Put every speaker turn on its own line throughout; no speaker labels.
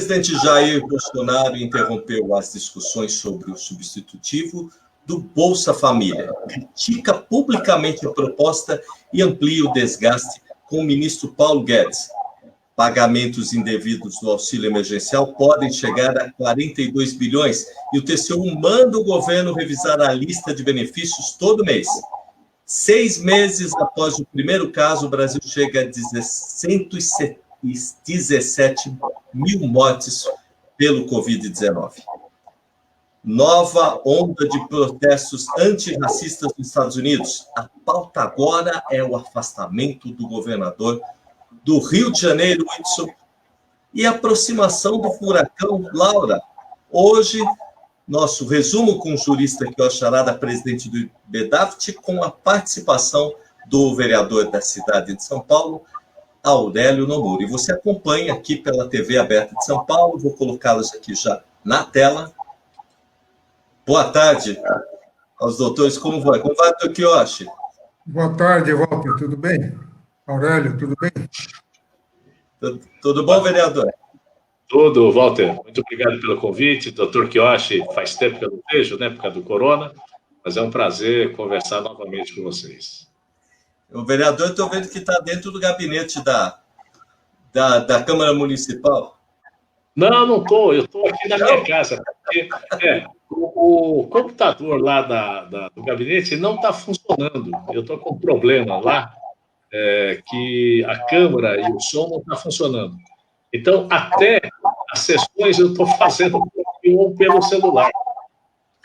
presidente Jair Bolsonaro interrompeu as discussões sobre o substitutivo do Bolsa Família, critica publicamente a proposta e amplia o desgaste com o ministro Paulo Guedes. Pagamentos indevidos do auxílio emergencial podem chegar a 42 bilhões e o TCU manda o governo revisar a lista de benefícios todo mês. 6 meses após o primeiro caso, o Brasil chega a 117 mil mortes pelo Covid-19. Nova onda de protestos antirracistas nos Estados Unidos. A pauta agora é o afastamento do governador do Rio de Janeiro, Whitson, e a aproximação do furacão Laura. Hoje, nosso resumo com o jurista Quioche Arada, presidente do IBEDAFT, com a participação do vereador da cidade de São Paulo, Aurélio Nomura. E você acompanha aqui pela TV aberta de São Paulo, vou colocá-los aqui já na tela. Boa tarde aos doutores, como vai? Como vai, doutor Quioche?
Boa tarde, Walter, tudo bem? Aurélio, tudo bem?
Tudo bom, vereador?
Tudo, Walter. Muito obrigado pelo convite. Doutor Quioche, faz tempo que eu não vejo, né, por causa do corona, mas é um prazer conversar novamente com vocês.
O vereador, estou vendo que está dentro do gabinete da Câmara Municipal.
Não estou. Eu estou aqui na minha casa. Porque, o computador lá do gabinete não está funcionando. Eu estou com um problema lá, que a câmera e o som não estão funcionando. Então, até as sessões eu estou fazendo pelo celular.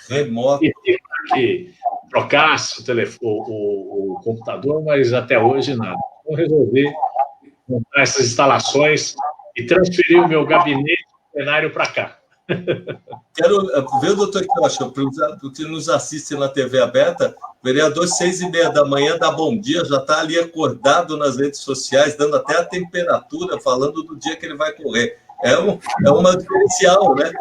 Remoto.
E tive que trocasse o computador, mas até hoje nada. Então, resolvi montar essas instalações e transferir o meu gabinete plenário para cá.
Quero ver o doutor Quioche, que nos assiste na TV aberta, vereador 6h30 da manhã, dá bom dia, já está ali acordado nas redes sociais, dando até a temperatura, falando do dia que ele vai correr. É uma diferencial, né?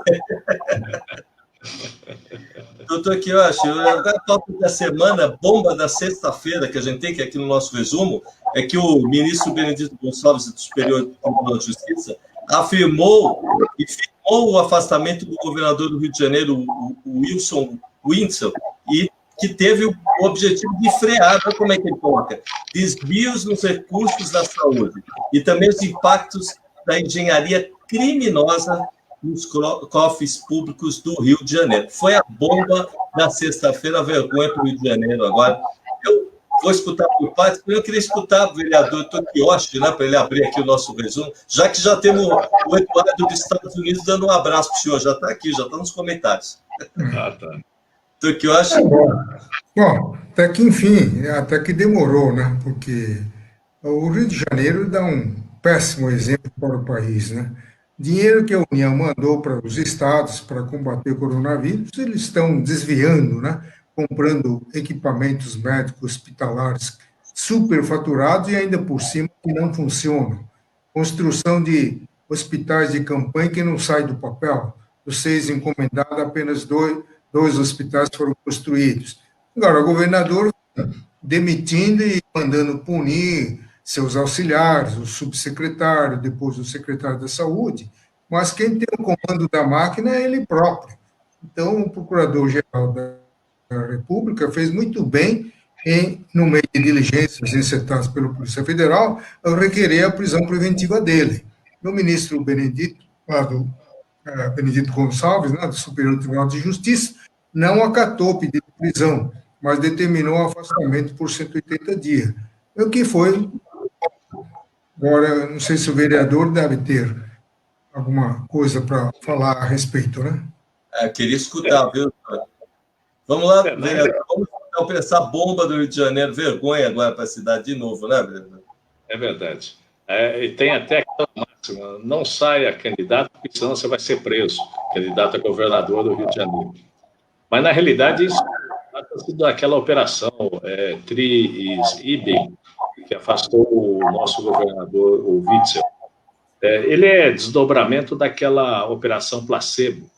Doutor Quioche, a pauta da semana, bomba da sexta-feira, que a gente tem que aqui no nosso resumo, é que o ministro Benedito Gonçalves, do Superior Tribunal de Justiça, afirmou e firmou o afastamento do governador do Rio de Janeiro, o Wilson Witzel, e que teve o objetivo de frear, como é que ele coloca, desvios nos recursos da saúde e também os impactos da engenharia criminosa nos cofres públicos do Rio de Janeiro. Foi a bomba da sexta-feira, a vergonha para o Rio de Janeiro agora. Eu vou escutar por partes, eu queria escutar o vereador Quioche, né, para ele abrir aqui o nosso resumo, já que já temos o Eduardo dos Estados Unidos dando um abraço para o senhor, já está aqui, já está nos comentários.
Ah, tá.
Doutor Quioche?
Bom, até que enfim, até que demorou, né? Porque o Rio de Janeiro dá um péssimo exemplo para o país, né? Dinheiro que a União mandou para os estados para combater o coronavírus, eles estão desviando, né? Comprando equipamentos médicos hospitalares superfaturados e ainda por cima que não funcionam. Construção de hospitais de campanha que não sai do papel. Dos 6 encomendados, apenas dois hospitais foram construídos. Agora, o governador demitindo e mandando punir seus auxiliares, o subsecretário, depois o secretário da Saúde, mas quem tem o comando da máquina é ele próprio. Então, o Procurador-Geral da República fez muito bem em, no meio de diligências encetadas pela Polícia Federal, requerer a prisão preventiva dele. O ministro Benedito, Benedito Gonçalves, né, do Superior Tribunal de Justiça, não acatou o pedido de prisão, mas determinou o afastamento por 180 dias. O que foi. Agora, não sei se o vereador deve ter alguma coisa para falar a respeito, né?
Queria escutar, viu? Vamos lá, vereador. Vamos escutar essa bomba do Rio de Janeiro, vergonha agora para a cidade de novo, né, vereador?
É verdade. E tem até aquela máxima, não saia candidato, porque senão você vai ser preso, candidato a governador do Rio de Janeiro. Mas, na realidade, isso trata-se daquela operação Tri-Idem, que afastou o nosso governador, o Witzel. Ele é desdobramento daquela operação placebo,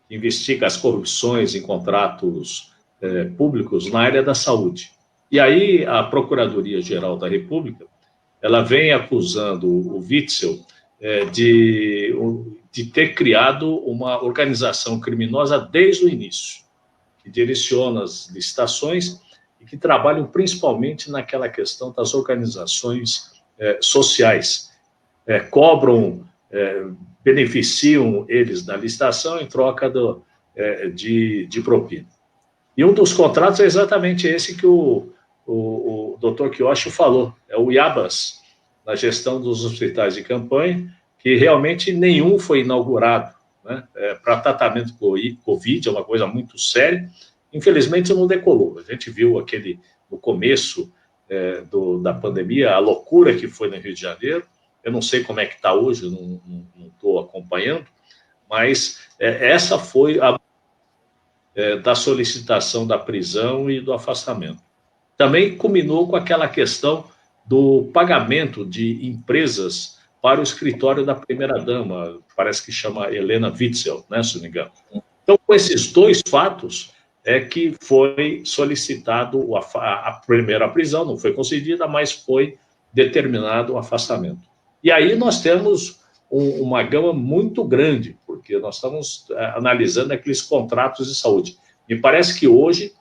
que investiga as corrupções em contratos públicos na área da saúde. E aí a Procuradoria-Geral da República, ela vem acusando o Witzel de de ter criado uma organização criminosa desde o início, que direciona as licitações e que trabalham principalmente naquela questão das organizações sociais. Cobram, beneficiam eles da licitação em troca de propina. E um dos contratos é exatamente esse que o Dr. Kiyoshi falou, é o IABAS, na gestão dos hospitais de campanha, que realmente nenhum foi inaugurado, né, para tratamento do Covid, é uma coisa muito séria. Infelizmente não decolou. A gente viu no começo da pandemia, a loucura que foi no Rio de Janeiro. Eu não sei como é que está hoje, eu não estou acompanhando, mas essa foi da solicitação da prisão e do afastamento. Também culminou com aquela questão do pagamento de empresas para o escritório da primeira-dama, parece que chama Helena Witzel, né, se não me engano. Então, com esses dois fatos, é que foi solicitado a primeira prisão, não foi concedida, mas foi determinado o afastamento. E aí nós temos uma gama muito grande, porque nós estamos analisando aqueles contratos de saúde. Me parece que hoje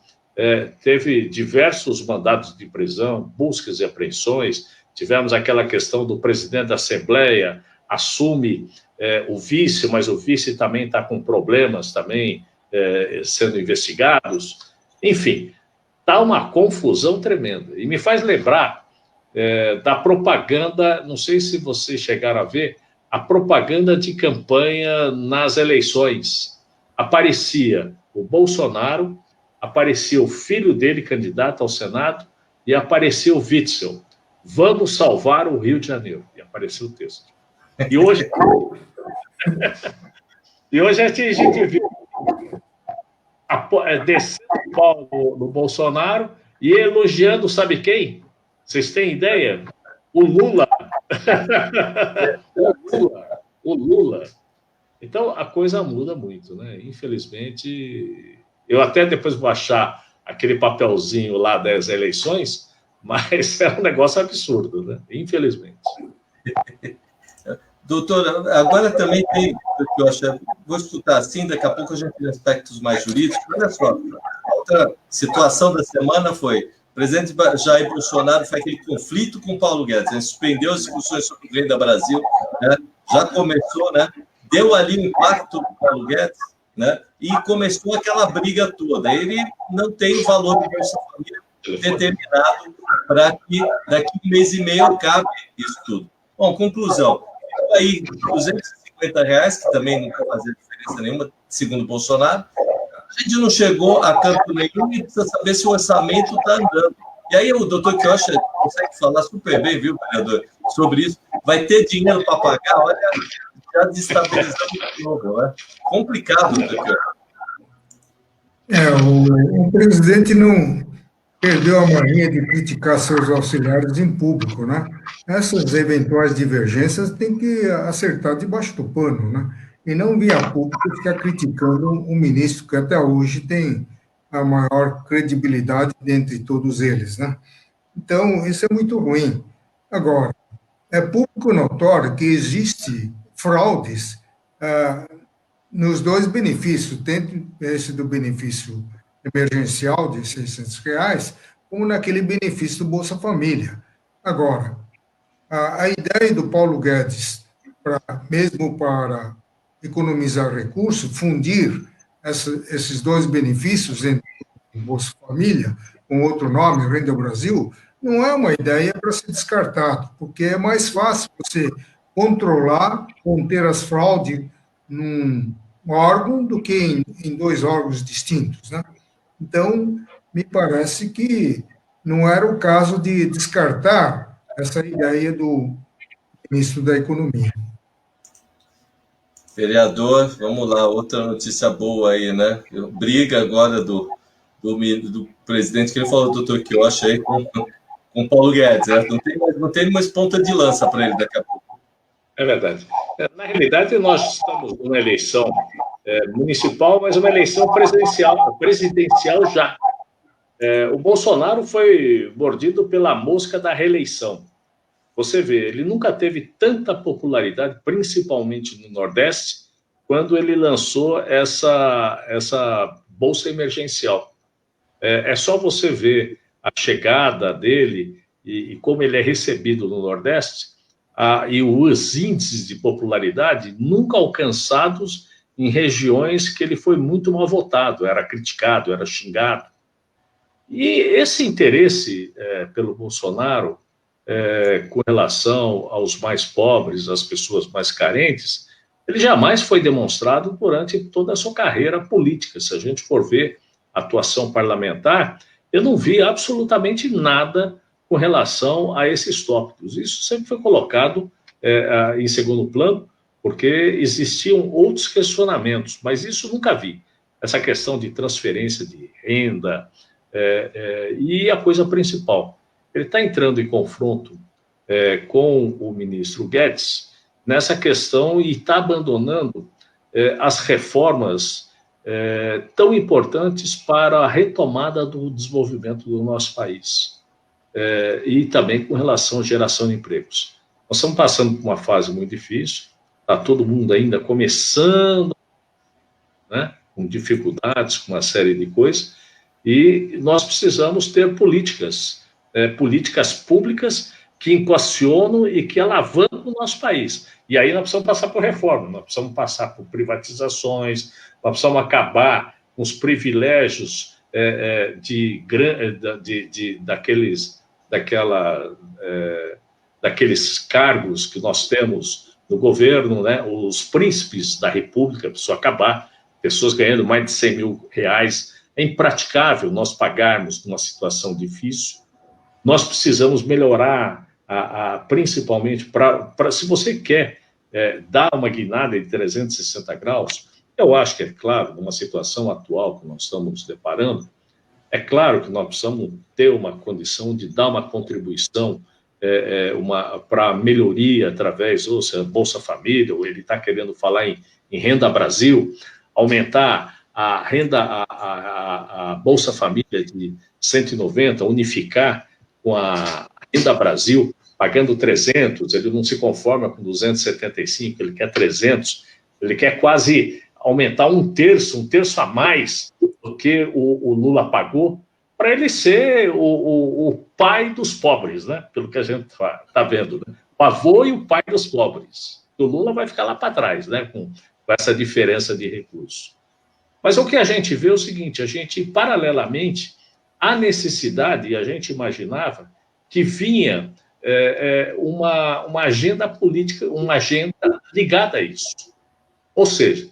teve diversos mandados de prisão, buscas e apreensões, tivemos aquela questão do presidente da Assembleia, assume o vice, mas o vice também está com problemas também, sendo investigados. Enfim, está uma confusão tremenda. E me faz lembrar da propaganda, não sei se vocês chegaram a ver, a propaganda de campanha nas eleições. Aparecia o Bolsonaro, aparecia o filho dele, candidato ao Senado, e aparecia o Witzel. Vamos salvar o Rio de Janeiro. E apareceu o texto. E hoje a gente viu descendo o pau no Bolsonaro e elogiando, sabe quem? Vocês têm ideia? O Lula. O Lula. Então, a coisa muda muito, né? Infelizmente, eu até depois vou achar aquele papelzinho lá das eleições, mas é um negócio absurdo, né? Infelizmente.
Doutor, agora também tem, eu acho, vou escutar assim, daqui a pouco a gente tem aspectos mais jurídicos. Olha só, a outra situação da semana foi, o presidente Jair Bolsonaro faz aquele conflito com o Paulo Guedes, ele suspendeu as discussões sobre o Renda Brasil, né? Já começou, né? Deu ali um impacto para o Paulo Guedes, né? E começou aquela briga toda. Ele não tem o valor de Bolsa Família determinado para que daqui a um mês e meio acabe isso tudo. Bom, conclusão. Aí, R$250, que também não vai fazer diferença nenhuma, segundo Bolsonaro. A gente não chegou a campo nenhum e precisa saber se o orçamento está andando. E aí o doutor Kiyoshi consegue falar super bem, viu, vereador, sobre isso. Vai ter dinheiro para pagar? Olha, já destabilizamos de novo, né? Complicado, doutor Kiyoshi.
O presidente não perdeu a mania de criticar seus auxiliares em público, né? Essas eventuais divergências tem que acertar debaixo do pano, né? E não via público ficar criticando um ministro que até hoje tem a maior credibilidade dentre todos eles, né? Então, isso é muito ruim. Agora, é público notório que existe fraudes nos dois benefícios, tanto esse do benefício emergencial de R$600, como naquele benefício do Bolsa Família. Agora, a ideia do Paulo Guedes, mesmo para economizar recursos, fundir esses dois benefícios entre o Bolsa Família, com outro nome, Renda Brasil, não é uma ideia para ser descartado, porque é mais fácil você controlar, conter as fraudes num órgão do que em dois órgãos distintos, né? Então, me parece que não era o caso de descartar essa ideia do ministro da Economia.
Vereador, vamos lá, outra notícia boa aí, né? Briga agora do presidente, que ele falou, doutor Kiyoshi, aí, com Paulo Guedes, né? Não tem mais ponta de lança para ele daqui a pouco.
É verdade. Na realidade, nós estamos numa eleição municipal, mas uma eleição presidencial já. O Bolsonaro foi mordido pela mosca da reeleição. Você vê, ele nunca teve tanta popularidade, principalmente no Nordeste, quando ele lançou essa bolsa emergencial. É só você ver a chegada dele e como ele é recebido no Nordeste, e os índices de popularidade nunca alcançados em regiões que ele foi muito mal votado, era criticado, era xingado. E esse interesse pelo Bolsonaro, com relação aos mais pobres, às pessoas mais carentes, ele jamais foi demonstrado durante toda a sua carreira política. Se a gente for ver a atuação parlamentar, eu não vi absolutamente nada com relação a esses tópicos. Isso sempre foi colocado em segundo plano, porque existiam outros questionamentos, mas isso nunca vi. Essa questão de transferência de renda, e a coisa principal, ele está entrando em confronto com o ministro Guedes nessa questão e está abandonando as reformas tão importantes para a retomada do desenvolvimento do nosso país. E também com relação à geração de empregos. Nós estamos passando por uma fase muito difícil, está todo mundo ainda começando, né, com dificuldades, com uma série de coisas, e nós precisamos ter políticas públicas que equacionam e que alavancam o nosso país. E aí nós precisamos passar por reforma, nós precisamos passar por privatizações, nós precisamos acabar com os privilégios daqueles cargos que nós temos no governo, né? Os príncipes da República, precisam acabar, pessoas ganhando mais de 100 mil reais. É impraticável nós pagarmos numa situação difícil. Nós precisamos melhorar, principalmente, se você quer dar uma guinada de 360 graus, eu acho que, é claro, numa situação atual que nós estamos nos deparando, é claro que nós precisamos ter uma condição de dar uma contribuição para melhoria através, ou seja, Bolsa Família, ou ele está querendo falar em Renda Brasil, aumentar a renda, a Bolsa Família de 190, unificar com a Renda Brasil, pagando 300, ele não se conforma com 275, ele quer 300, ele quer quase aumentar um terço a mais do que o Lula pagou, para ele ser o pai dos pobres, né? Pelo que a gente está vendo, né? O avô e o pai dos pobres. O Lula vai ficar lá para trás, né? Com essa diferença de recursos. Mas o que a gente vê é o seguinte, a gente, paralelamente, a necessidade, e a gente imaginava, que vinha uma agenda política, uma agenda ligada a isso. Ou seja,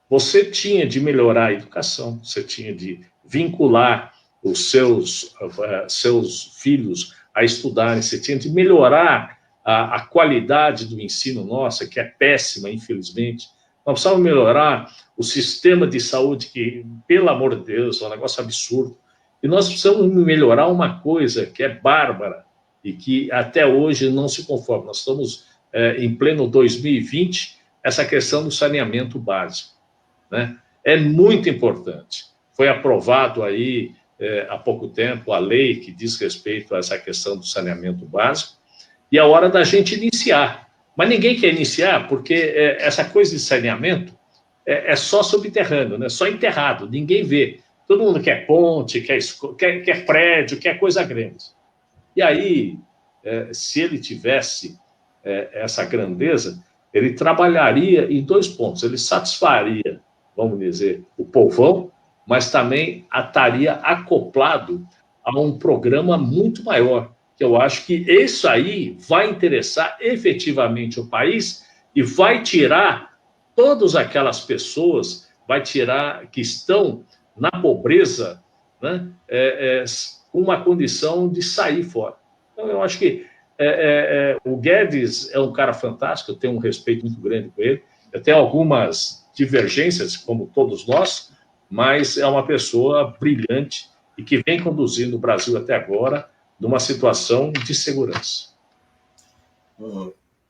você tinha de melhorar a educação, você tinha de vincular os seus filhos a estudarem, você tinha de melhorar a qualidade do ensino nossa, que é péssima, infelizmente. Nós precisamos melhorar o sistema de saúde, que, pelo amor de Deus, é um negócio absurdo. E nós precisamos melhorar uma coisa que é bárbara e que até hoje não se conforma. Nós estamos em pleno 2020, essa questão do saneamento básico, né? É muito importante. Foi aprovado aí, há pouco tempo, a lei que diz respeito a essa questão do saneamento básico, e é hora da gente iniciar. Mas ninguém quer iniciar, porque essa coisa de saneamento é só subterrâneo, né? Só enterrado, ninguém vê. Todo mundo quer ponte, quer prédio, quer coisa grande. E aí, se ele tivesse essa grandeza, ele trabalharia em 2 pontos. Ele satisfaria, vamos dizer, o povão, mas também estaria acoplado a um programa muito maior, que eu acho que isso aí vai interessar efetivamente o país e vai tirar todas aquelas pessoas, que estão na pobreza, né, com uma condição de sair fora. Então, eu acho que o Guedes é um cara fantástico, eu tenho um respeito muito grande por ele, eu tenho algumas divergências, como todos nós, mas é uma pessoa brilhante e que vem conduzindo o Brasil até agora numa situação de segurança.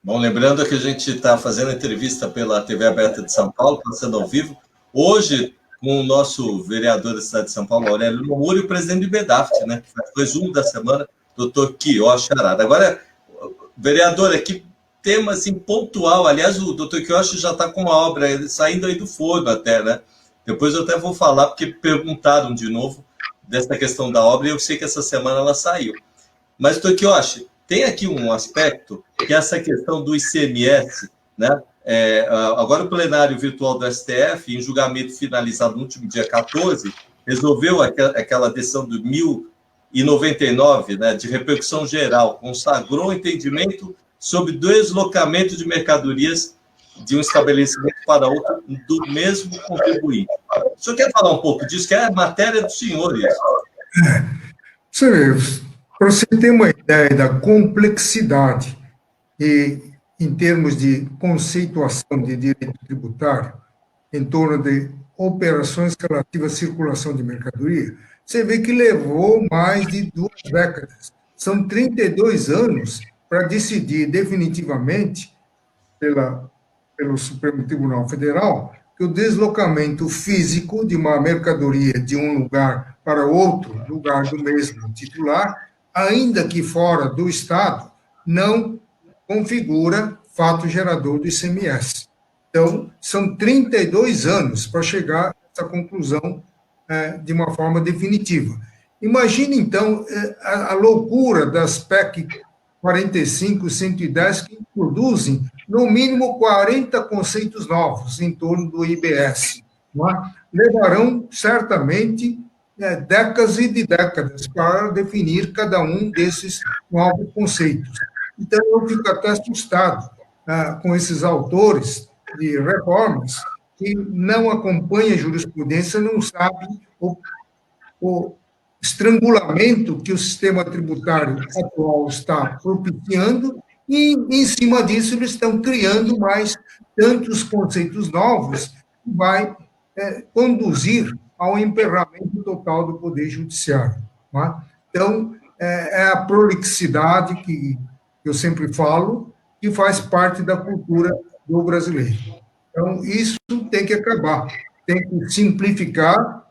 Bom, lembrando que a gente está fazendo entrevista pela TV Aberta de São Paulo, passando ao vivo, hoje com o nosso vereador da cidade de São Paulo, Aurélio Nomura, e o presidente do IBEDAFT, né, que faz resumo da semana, doutor Quioche Arada. Agora, vereador, aqui tema assim, pontual. Aliás, o Dr. Kiyoshi já está com uma obra saindo aí do forno até, né? Depois eu até vou falar, porque perguntaram de novo dessa questão da obra, e eu sei que essa semana ela saiu. Mas, Dr. Kiyoshi, tem aqui um aspecto, que é essa questão do ICMS, né? Agora o plenário virtual do STF, em julgamento finalizado no último dia 14, resolveu aquela decisão do 1099, né, de repercussão geral, consagrou o entendimento sobre deslocamento de mercadorias de um estabelecimento para outro do mesmo contribuinte. O senhor quer falar um pouco disso, que é matéria do senhor isso?
Você vê, para você ter uma ideia da complexidade e em termos de conceituação de direito tributário em torno de operações relativas à circulação de mercadoria, você vê que levou mais de 2 décadas. São 32 anos para decidir definitivamente pelo Supremo Tribunal Federal que o deslocamento físico de uma mercadoria de um lugar para outro lugar do mesmo titular, ainda que fora do Estado, não configura fato gerador do ICMS. Então, são 32 anos para chegar a essa conclusão de uma forma definitiva. Imagine, então, a loucura das PEC 45, 110, que introduzem, no mínimo, 40 conceitos novos em torno do IBS. Não é? Levarão, certamente, décadas e de décadas para definir cada um desses novos conceitos. Então, eu fico até assustado com esses autores de reformas que não acompanham a jurisprudência, não sabem o estrangulamento que o sistema tributário atual está propiciando e, em cima disso, eles estão criando mais tantos conceitos novos que vai conduzir ao emperramento total do Poder Judiciário. Não é? Então, é a prolixidade que eu sempre falo, que faz parte da cultura do brasileiro. Então, isso tem que acabar, tem que simplificar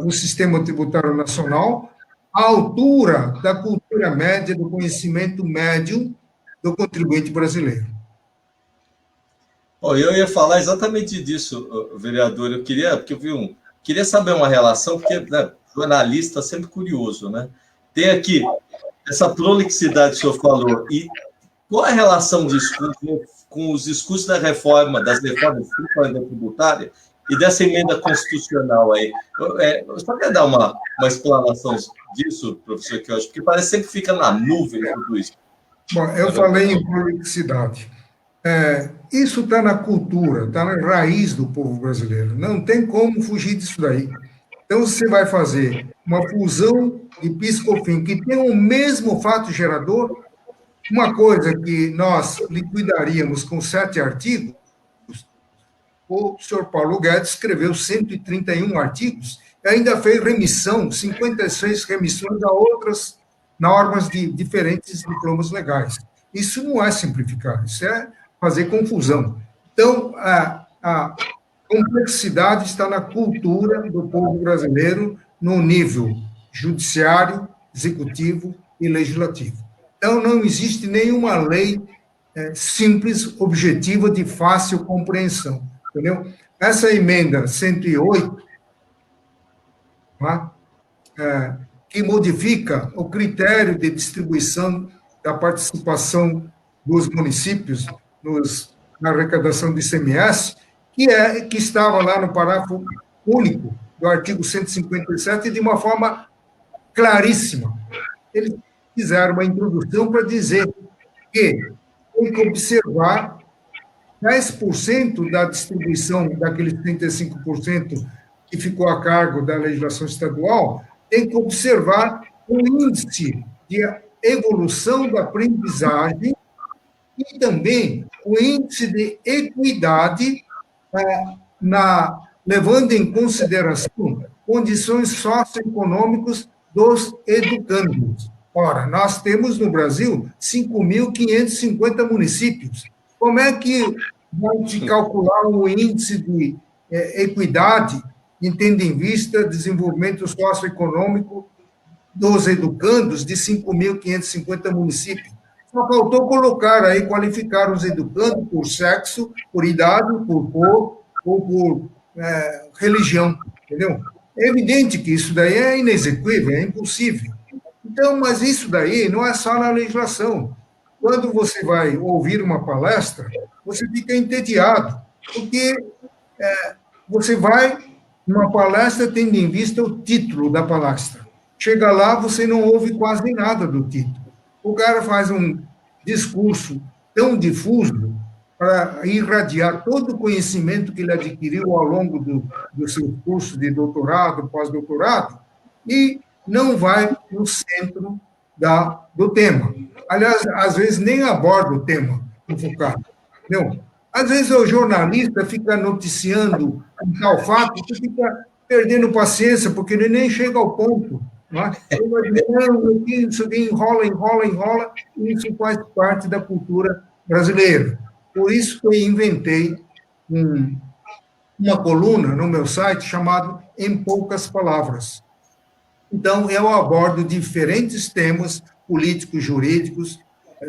o sistema tributário nacional à altura da cultura média, do conhecimento médio do contribuinte brasileiro.
Eu ia falar exatamente disso, vereador. Porque eu queria saber uma relação, porque, né, jornalista sempre curioso, né? Tem aqui essa prolixidade que o senhor falou, e qual é a relação disso com os discursos das reformas tributária e dessa emenda constitucional aí? Só quer dar uma explanação disso, professor Kiyoshi, porque parece sempre que fica na nuvem tudo isso.
Bom, eu falei em prolixidade. Isso está na cultura, está na raiz do povo brasileiro. Não tem como fugir disso daí. Então, você vai fazer uma fusão de PIS/COFINS que tem o mesmo fato gerador, uma coisa que nós liquidaríamos com 7 artigos, o senhor Paulo Guedes escreveu 131 artigos e ainda fez remissão, 56 remissões a outras normas de diferentes diplomas legais. Isso não é simplificar, isso é fazer confusão. Então, a complexidade está na cultura do povo brasileiro, no nível judiciário, executivo e legislativo. Então, não existe nenhuma lei simples, objetiva, de fácil compreensão. Entendeu? Essa emenda 108, que modifica o critério de distribuição da participação dos municípios na arrecadação do ICMS, que estava lá no parágrafo único do artigo 157, de uma forma claríssima. Eles fizeram uma introdução para dizer que tem que observar 10% da distribuição daqueles 35% que ficou a cargo da legislação estadual, tem que observar o índice de evolução da aprendizagem e também o índice de equidade, levando em consideração condições socioeconômicas dos educandos. Ora, nós temos no Brasil 5.550 municípios. Como é que vai se calcular o índice de equidade, tendo em vista desenvolvimento socioeconômico dos educandos de 5.550 municípios? Só faltou colocar aí, qualificar os educandos por sexo, por idade, por cor ou por religião, entendeu? É evidente que isso daí é inexequível, é impossível. Então, mas isso daí não é só na legislação. Quando você vai ouvir uma palestra, você fica entediado, porque você vai numa palestra tendo em vista o título da palestra. Chega lá, você não ouve quase nada do título. O cara faz um discurso tão difuso para irradiar todo o conhecimento que ele adquiriu ao longo do seu curso de doutorado, pós-doutorado, e não vai no centro do tema. Aliás, às vezes nem aborda o tema enfocado. Entendeu? Às vezes o jornalista fica noticiando um tal fato que fica perdendo paciência, porque ele nem chega ao ponto. Não é? Isso enrola, e isso faz parte da cultura brasileira. Por isso que eu inventei uma coluna no meu site chamada Em Poucas Palavras. Então, eu abordo diferentes temas políticos, jurídicos,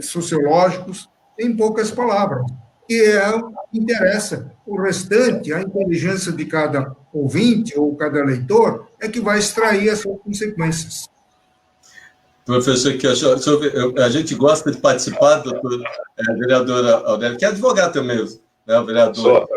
sociológicos, em poucas palavras, que é o que interessa. O restante, a inteligência de cada ouvinte ou cada leitor, é que vai extrair as suas consequências.
Professor, a gente gosta de participar, doutor, vereadora Aurélio, que é advogado também, né, o vereador.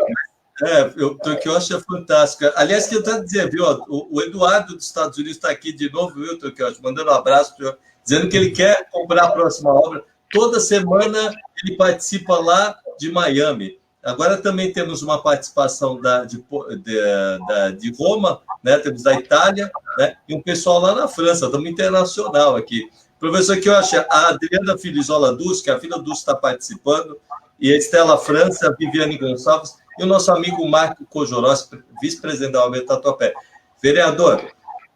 O Torquioshi é fantástico. Aliás, que eu estou dizer, viu, o Eduardo dos Estados Unidos está aqui de novo, viu, Torquioshi, mandando um abraço para o senhor, dizendo que ele quer comprar a próxima obra. Toda semana ele participa lá de Miami. Agora também temos uma participação de Roma, né? Temos da Itália, né? E um pessoal lá na França, estamos internacional aqui. Professor, que eu acho, a Adriana Filizola Dus, que a filha Dus está participando, e a Estela França, a Viviane Gonçalves, e o nosso amigo Marco Cojorós, vice-presidente da OAB Tatuapé. Vereador,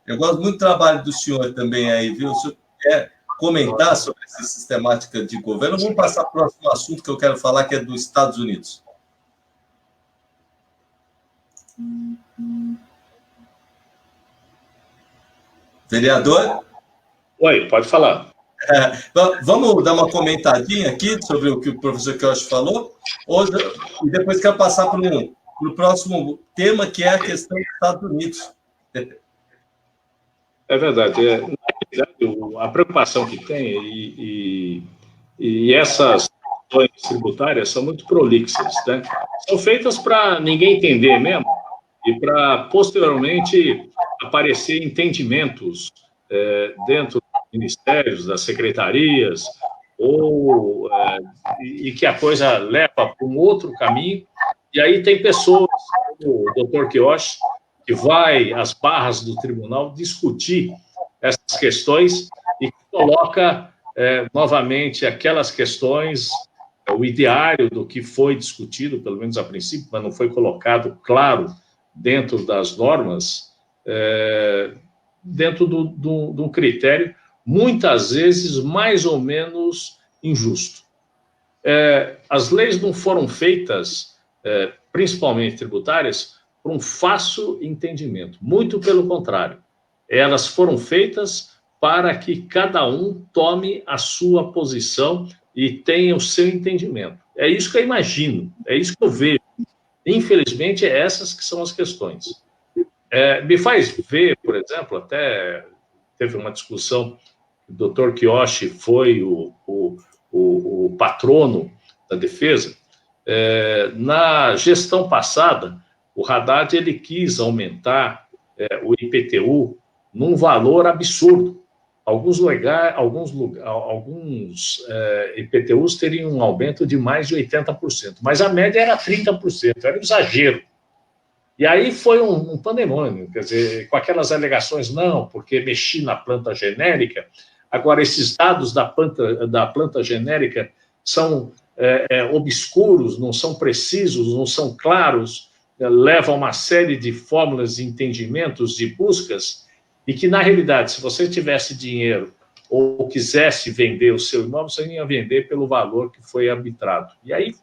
eu gosto muito do trabalho do senhor também aí, viu? O senhor quer comentar sobre essa sistemática de governo? Vamos passar para o próximo assunto que eu quero falar, que é dos Estados Unidos. Vereador?
Oi, pode falar.
Vamos dar uma comentadinha aqui sobre o que o professor Torquioshi falou, e depois quero passar para o próximo tema, que é a questão dos Estados Unidos.
É verdade. Na realidade, a preocupação que tem, e essas questões tributárias são muito prolixas, né? São feitas para ninguém entender mesmo, e para, posteriormente, aparecer entendimentos dentro dos ministérios, das secretarias, e que a coisa leva para um outro caminho. E aí tem pessoas, como o doutor Torquioshi, que vai às barras do tribunal discutir essas questões e coloca novamente aquelas questões, o ideário do que foi discutido, pelo menos a princípio, mas não foi colocado claro dentro das normas, dentro de um critério, muitas vezes mais ou menos injusto. As leis não foram feitas, principalmente tributárias, por um fácil entendimento. Muito pelo contrário. Elas foram feitas para que cada um tome a sua posição e tenha o seu entendimento. É isso que eu imagino, é isso que eu vejo. Infelizmente, essas que são as questões. Me faz ver, por exemplo, até teve uma discussão, o doutor Torquioshi foi o patrono da defesa. Na gestão passada, o Haddad ele quis aumentar o IPTU num valor absurdo. Alguns IPTUs teriam um aumento de mais de 80%, mas a média era 30%, era um exagero. E aí foi um pandemônio, quer dizer, com aquelas alegações, não, porque mexi na planta genérica. Agora, esses dados da planta genérica são obscuros, não são precisos, não são claros, levam a uma série de fórmulas, de entendimentos, de buscas, e que, na realidade, se você tivesse dinheiro ou quisesse vender o seu imóvel, você ia vender pelo valor que foi arbitrado. E aí,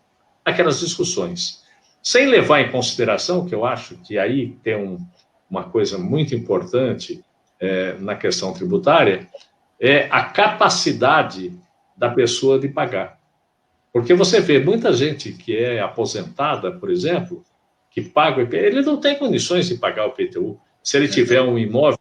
aquelas discussões. Sem levar em consideração, que eu acho que aí tem uma coisa muito importante na questão tributária, é a capacidade da pessoa de pagar. Porque você vê muita gente que é aposentada, por exemplo, que paga o IPTU, ele não tem condições de pagar o IPTU se ele tiver um imóvel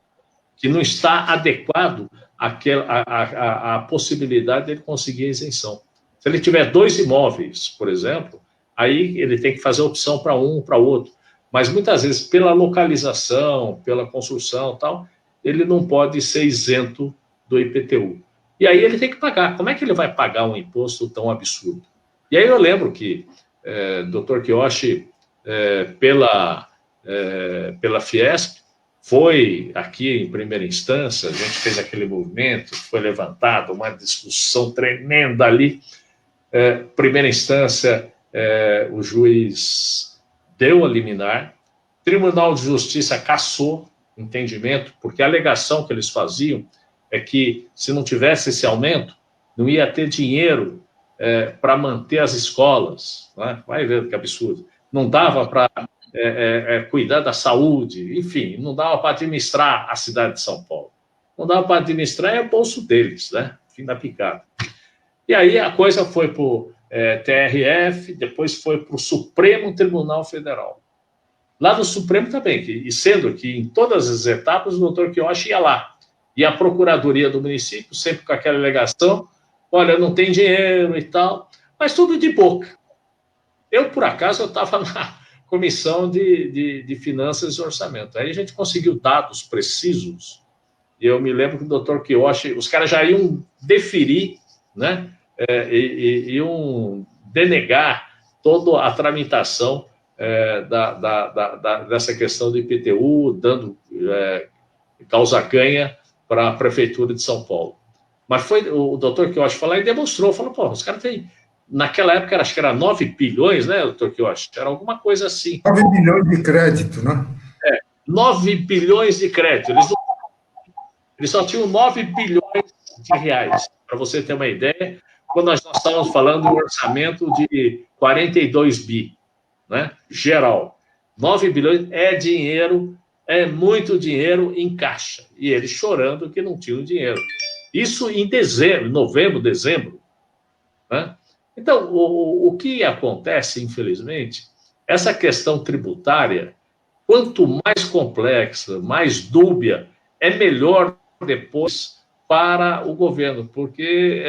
que não está adequado à possibilidade de ele conseguir a isenção. Se ele tiver 2 imóveis, por exemplo, aí ele tem que fazer opção para um, para outro. Mas muitas vezes, pela localização, pela construção e tal, ele não pode ser isento do IPTU. E aí ele tem que pagar. Como é que ele vai pagar um imposto tão absurdo? E aí eu lembro que Dr. Kiyoshi, pela Fiesp, foi aqui em primeira instância, a gente fez aquele movimento, foi levantado uma discussão tremenda ali. Primeira instância, o juiz deu a liminar, Tribunal de Justiça cassou entendimento, porque a alegação que eles faziam é que, se não tivesse esse aumento, não ia ter dinheiro para manter as escolas. Né? Vai ver que absurdo. Não dava para cuidar da saúde, enfim, não dava para administrar a cidade de São Paulo. Não dava para administrar, é o bolso deles, né? Fim da picada. E aí a coisa foi para o TRF, depois foi para o Supremo Tribunal Federal. Lá no Supremo também, e sendo que em todas as etapas o doutor Kiyoshi ia lá. E a Procuradoria do município, sempre com aquela alegação, olha, não tem dinheiro e tal, mas tudo de boca. Eu, por acaso, estava na Comissão de Finanças e Orçamento. Aí a gente conseguiu dados precisos, e eu me lembro que o doutor Kiyoshi, os caras já iam deferir, né, iam denegar toda a tramitação dessa questão do IPTU, dando causa-ganha para a Prefeitura de São Paulo. Mas foi o doutor Kiyoshi falar e demonstrou, falou, pô, os caras têm... Naquela época, acho que era 9 bilhões, né, doutor Kiyoshi? Era alguma coisa assim.
9 bilhões de crédito, né?
9 bilhões de crédito. Eles só tinham 9 bilhões de reais. Para você ter uma ideia, quando nós estávamos falando de um orçamento de 42 bi, né, geral. 9 bilhões é dinheiro, é muito dinheiro em caixa. E eles chorando que não tinham dinheiro. Isso em dezembro, novembro, dezembro. Né? Então, o que acontece, infelizmente, essa questão tributária, quanto mais complexa, mais dúbia, é melhor depois para o governo, porque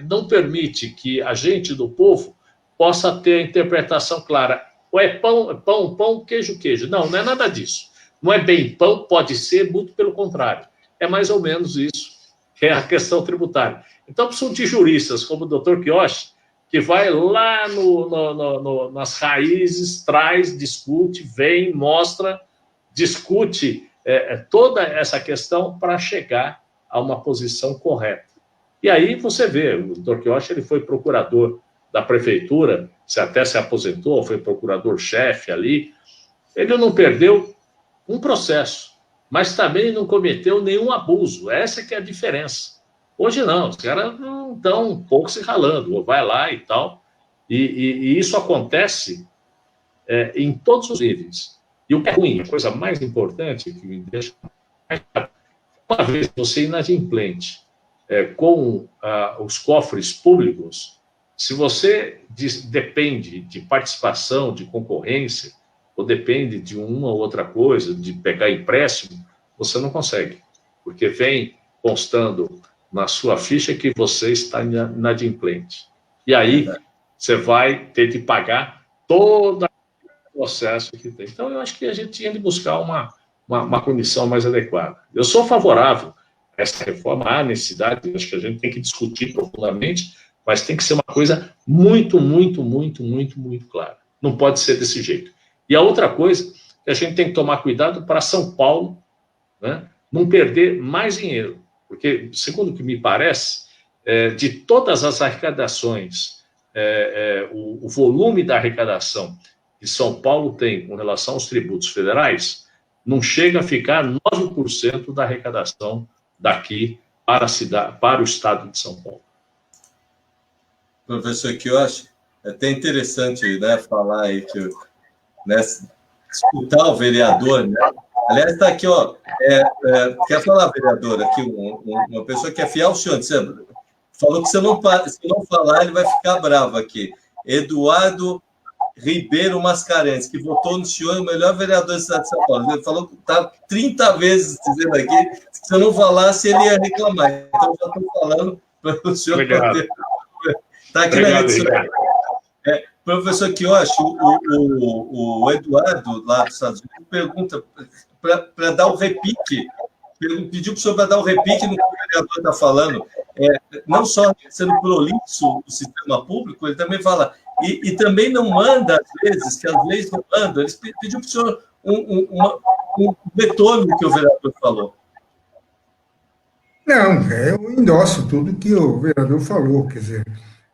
não permite que a gente do povo possa ter a interpretação clara. Ou é pão, pão, queijo, queijo. Não, não é nada disso. Não é bem pão, pode ser, muito pelo contrário. É mais ou menos isso, que é a questão tributária. Então, precisam de juristas, como o doutor Kiyoshi, que vai lá nas raízes, traz, discute, vem, mostra, discute toda essa questão para chegar a uma posição correta. E aí você vê, o doutor Kiyoshi, ele foi procurador da prefeitura, até se aposentou, foi procurador-chefe ali, ele não perdeu um processo, mas também não cometeu nenhum abuso. Essa que é a diferença. Hoje não, os caras não estão um pouco se ralando, ou vai lá e tal, e isso acontece em todos os níveis. E o que é ruim, a coisa mais importante que me deixa mais claro, uma vez você inadimplente com os cofres públicos, se você depende de participação, de concorrência, ou depende de uma ou outra coisa, de pegar empréstimo, você não consegue, porque vem constando na sua ficha que você está inadimplente. E aí você vai ter de pagar todo o processo que tem. Então, eu acho que a gente tinha de buscar uma condição mais adequada. Eu sou favorável a essa reforma, há necessidade, acho que a gente tem que discutir profundamente, mas tem que ser uma coisa muito, muito, muito, muito, muito clara. Não pode ser desse jeito. E a outra coisa, que a gente tem que tomar cuidado para São Paulo, né, não perder mais dinheiro. Porque, segundo o que me parece, de todas as arrecadações, o volume da arrecadação que São Paulo tem com relação aos tributos federais não chega a ficar 9% da arrecadação daqui para a cidade, para o estado de São Paulo.
Professor Kiyoshi, é até interessante, né, falar aí que, né, escutar o vereador, né? Aliás, está aqui, ó, quer falar, vereador, aqui, uma pessoa que é fiel ao senhor, falou que se não falar, ele vai ficar bravo aqui. Eduardo Ribeiro Mascarenhas, que votou no senhor o melhor vereador do estado de São Paulo. Ele falou que está 30 vezes dizendo aqui que se eu não falasse, ele ia reclamar. Então, já estou falando para o senhor poder... Está aqui na rede social. Professor Quioche, o Eduardo, lá dos Estados Unidos, pergunta para dar o repique, pediu para o senhor para dar o repique no que o vereador está falando, não só sendo prolixo o sistema público, ele também fala, e também não manda, às vezes, que as leis não mandam, ele pediu para o senhor um retorno que o vereador falou.
Não, eu endosso tudo que o vereador falou, quer dizer,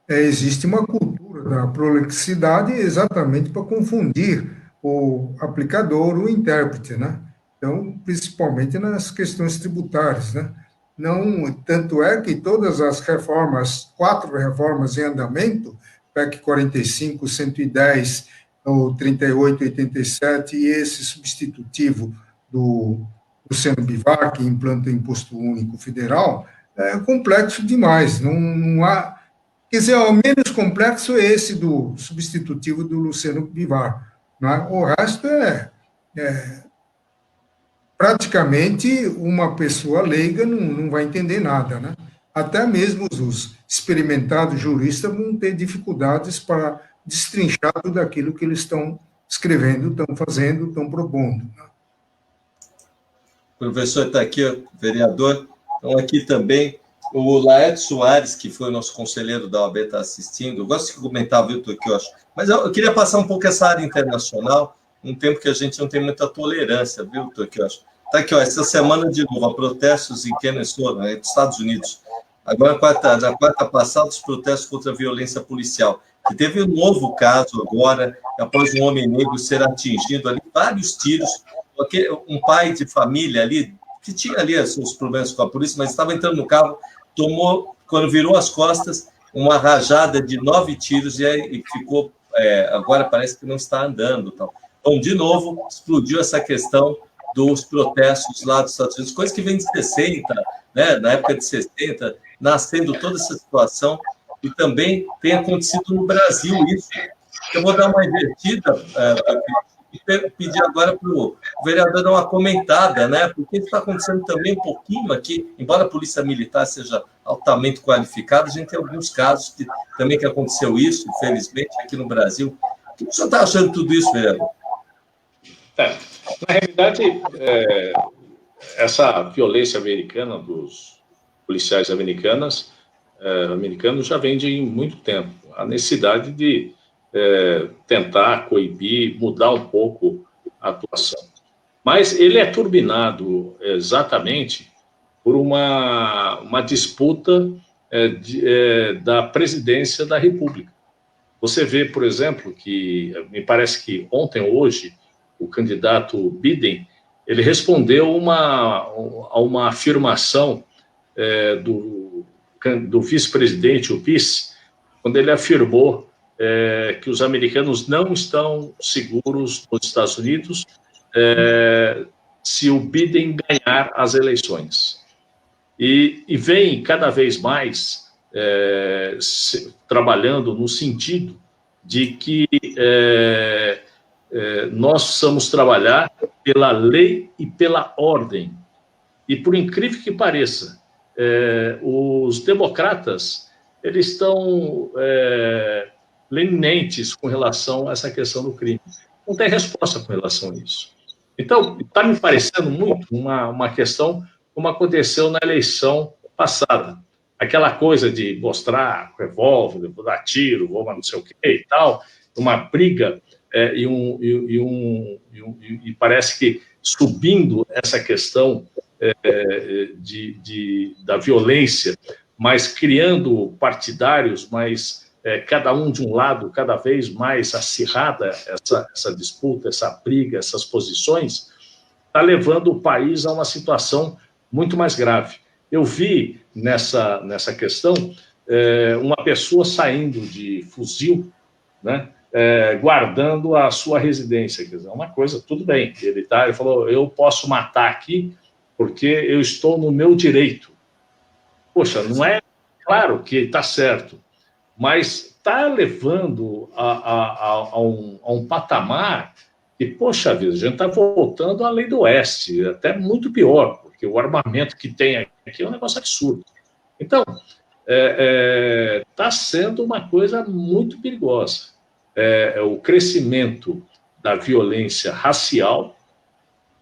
existe uma cultura da prolixidade exatamente para confundir o aplicador, o intérprete, né? Então, principalmente nas questões tributárias, né? Não, tanto é que todas as reformas, 4 reformas em andamento, PEC 45, 110, o 38, 87 e esse substitutivo do Luciano Bivar, que implanta o Imposto Único Federal, é complexo demais, não há... Quer dizer, o menos complexo é esse do substitutivo do Luciano Bivar. Né? O resto é praticamente uma pessoa leiga não vai entender nada. Né? Até mesmo os experimentados juristas vão ter dificuldades para destrinchar tudo aquilo que eles estão escrevendo, estão fazendo, estão propondo. Né?
O professor está aqui, vereador. Então, aqui também... O Laércio Soares, que foi o nosso conselheiro da OAB, está assistindo. Eu gosto de comentar, viu, Torquioche? Mas eu queria passar um pouco essa área internacional, um tempo que a gente não tem muita tolerância, viu, Torquioche? Está aqui, ó, essa semana, de novo, há protestos em Kennesaw, nos Estados Unidos. Agora, na quarta passada, os protestos contra a violência policial, que teve um novo caso agora, após um homem negro ser atingido ali, vários tiros, porque um pai de família ali, que tinha ali seus problemas com a polícia, mas estava entrando no carro, tomou, quando virou as costas, uma rajada de 9 tiros e ficou, agora parece que não está andando. Então, de novo, explodiu essa questão dos protestos lá dos Estados Unidos, coisa que vem de 60, né, na época de 60, nascendo toda essa situação, e também tem acontecido no Brasil isso. Eu vou dar uma invertida, e pedir agora para o vereador dar uma comentada, né? Porque isso está acontecendo também um pouquinho aqui, embora a Polícia Militar seja altamente qualificada, a gente tem alguns casos também que aconteceu isso, infelizmente, aqui no Brasil. O que o senhor está achando de tudo isso, vereador?
Na realidade, essa violência americana dos policiais americanos já vem de muito tempo. A necessidade de tentar coibir, mudar um pouco a atuação. Mas ele é turbinado exatamente por uma disputa da presidência da República. Você vê, por exemplo, que me parece que ontem ou hoje, o candidato Biden, ele respondeu a uma afirmação do vice-presidente, o vice, quando ele afirmou que os americanos não estão seguros nos Estados Unidos se o Biden ganhar as eleições. E vem cada vez mais trabalhando no sentido de que nós precisamos trabalhar pela lei e pela ordem. E, por incrível que pareça, os democratas eles estão lenientes com relação a essa questão do crime. Não tem resposta com relação a isso. Então, está me parecendo muito uma questão como aconteceu na eleição passada. Aquela coisa de mostrar revólver, dar tiro, ou não sei o quê e tal, uma briga, e parece que subindo essa questão da violência, mas criando partidários, mas cada um de um lado, cada vez mais acirrada essa disputa, essa briga, essas posições, está levando o país a uma situação muito mais grave. Eu vi nessa questão uma pessoa saindo de fuzil, né, guardando a sua residência. Quer dizer, uma coisa, tudo bem, ele falou, eu posso matar aqui porque eu estou no meu direito. Poxa, não é claro que está certo, mas está levando a um patamar que, poxa vida, a gente está voltando à lei do Oeste, até muito pior, porque o armamento que tem aqui é um negócio absurdo. Então, está sendo uma coisa muito perigosa. O crescimento da violência racial,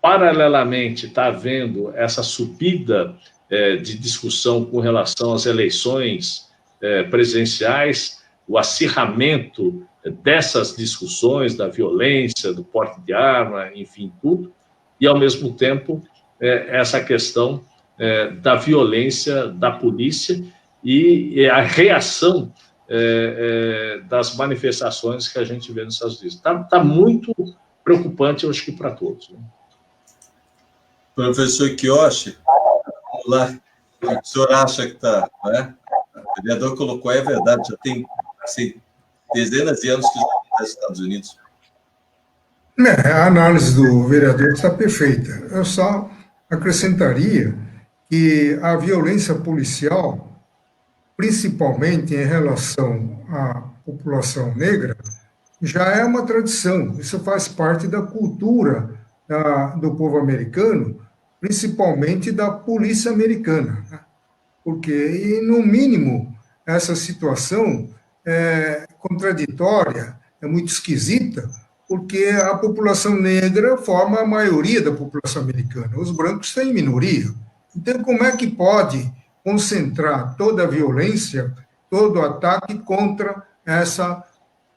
paralelamente está havendo essa subida de discussão com relação às eleições presidenciais, o acirramento dessas discussões, da violência, do porte de arma, enfim, tudo, e, ao mesmo tempo, essa questão da violência da polícia e a reação das manifestações que a gente vê nos Estados Unidos. Está muito preocupante, eu acho que para todos. Né?
Professor Kiyoshi, vamos lá. O que o senhor acha que está... Né? O vereador colocou, é verdade, já tem assim, dezenas de anos que isso acontece nos Estados Unidos.
A análise do vereador está perfeita. Eu só acrescentaria que a violência policial, principalmente em relação à população negra, já é uma tradição. Isso faz parte da cultura do povo americano, principalmente da polícia americana. Né? Porque, e no mínimo, essa situação é contraditória, é muito esquisita, porque a população negra forma a maioria da população americana. Os brancos estão em minoria. Então, como é que pode concentrar toda a violência, todo o ataque contra essa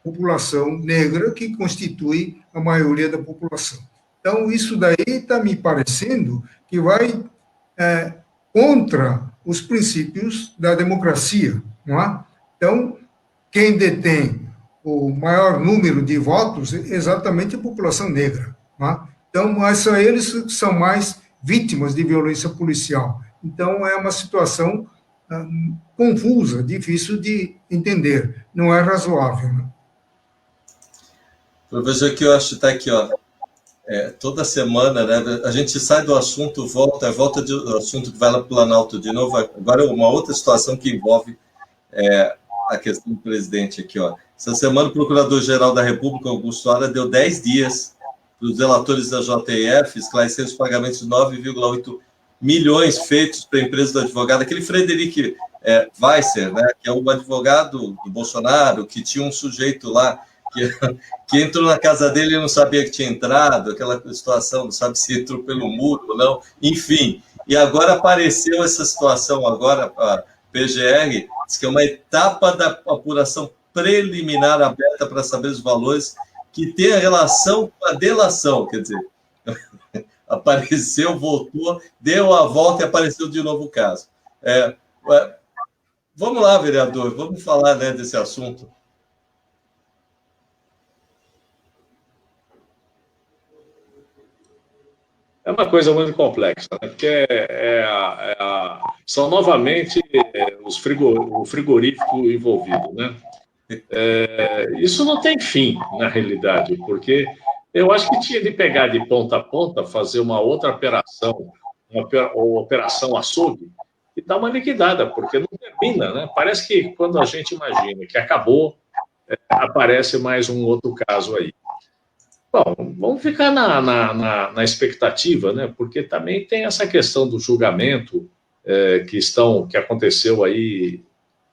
população negra que constitui a maioria da população? Então, isso daí está me parecendo que vai contra os princípios da democracia, não é? Então, quem detém o maior número de votos é exatamente a população negra, não é? Então, eles são mais vítimas de violência policial. Então, é uma situação confusa, difícil de entender, não é razoável. Né?
Professor, que eu acho que está aqui, ó. Toda semana, né, a gente sai do assunto, volta do assunto que vai lá para o Planalto de novo. Agora, uma outra situação que envolve a questão do presidente aqui. Ó. Essa semana, o Procurador-Geral da República, Augusto Aras, deu 10 dias para os relatores da JF esclarecer os pagamentos de 9,8 milhões feitos para a empresa do advogado, aquele Frederic Weisser, né, que é um advogado do Bolsonaro, que tinha um sujeito lá que entrou na casa dele e não sabia que tinha entrado, aquela situação, não sabe se entrou pelo muro ou não, enfim. E agora apareceu essa situação, agora a PGR diz que é uma etapa da apuração preliminar aberta para saber os valores que tem a relação com a delação, quer dizer, apareceu, voltou, deu a volta e apareceu de novo o caso. Vamos lá, vereador, vamos falar, né, desse assunto.
É uma coisa muito complexa, né? Porque são novamente o frigorífico envolvido, né? Isso não tem fim, na realidade, porque eu acho que tinha de pegar de ponta a ponta, fazer uma outra operação, uma operação açougue, e dar uma liquidada, porque não termina, né? Parece que quando a gente imagina que acabou, aparece mais um outro caso aí. Bom, vamos ficar na expectativa, né? Porque também tem essa questão do julgamento que aconteceu aí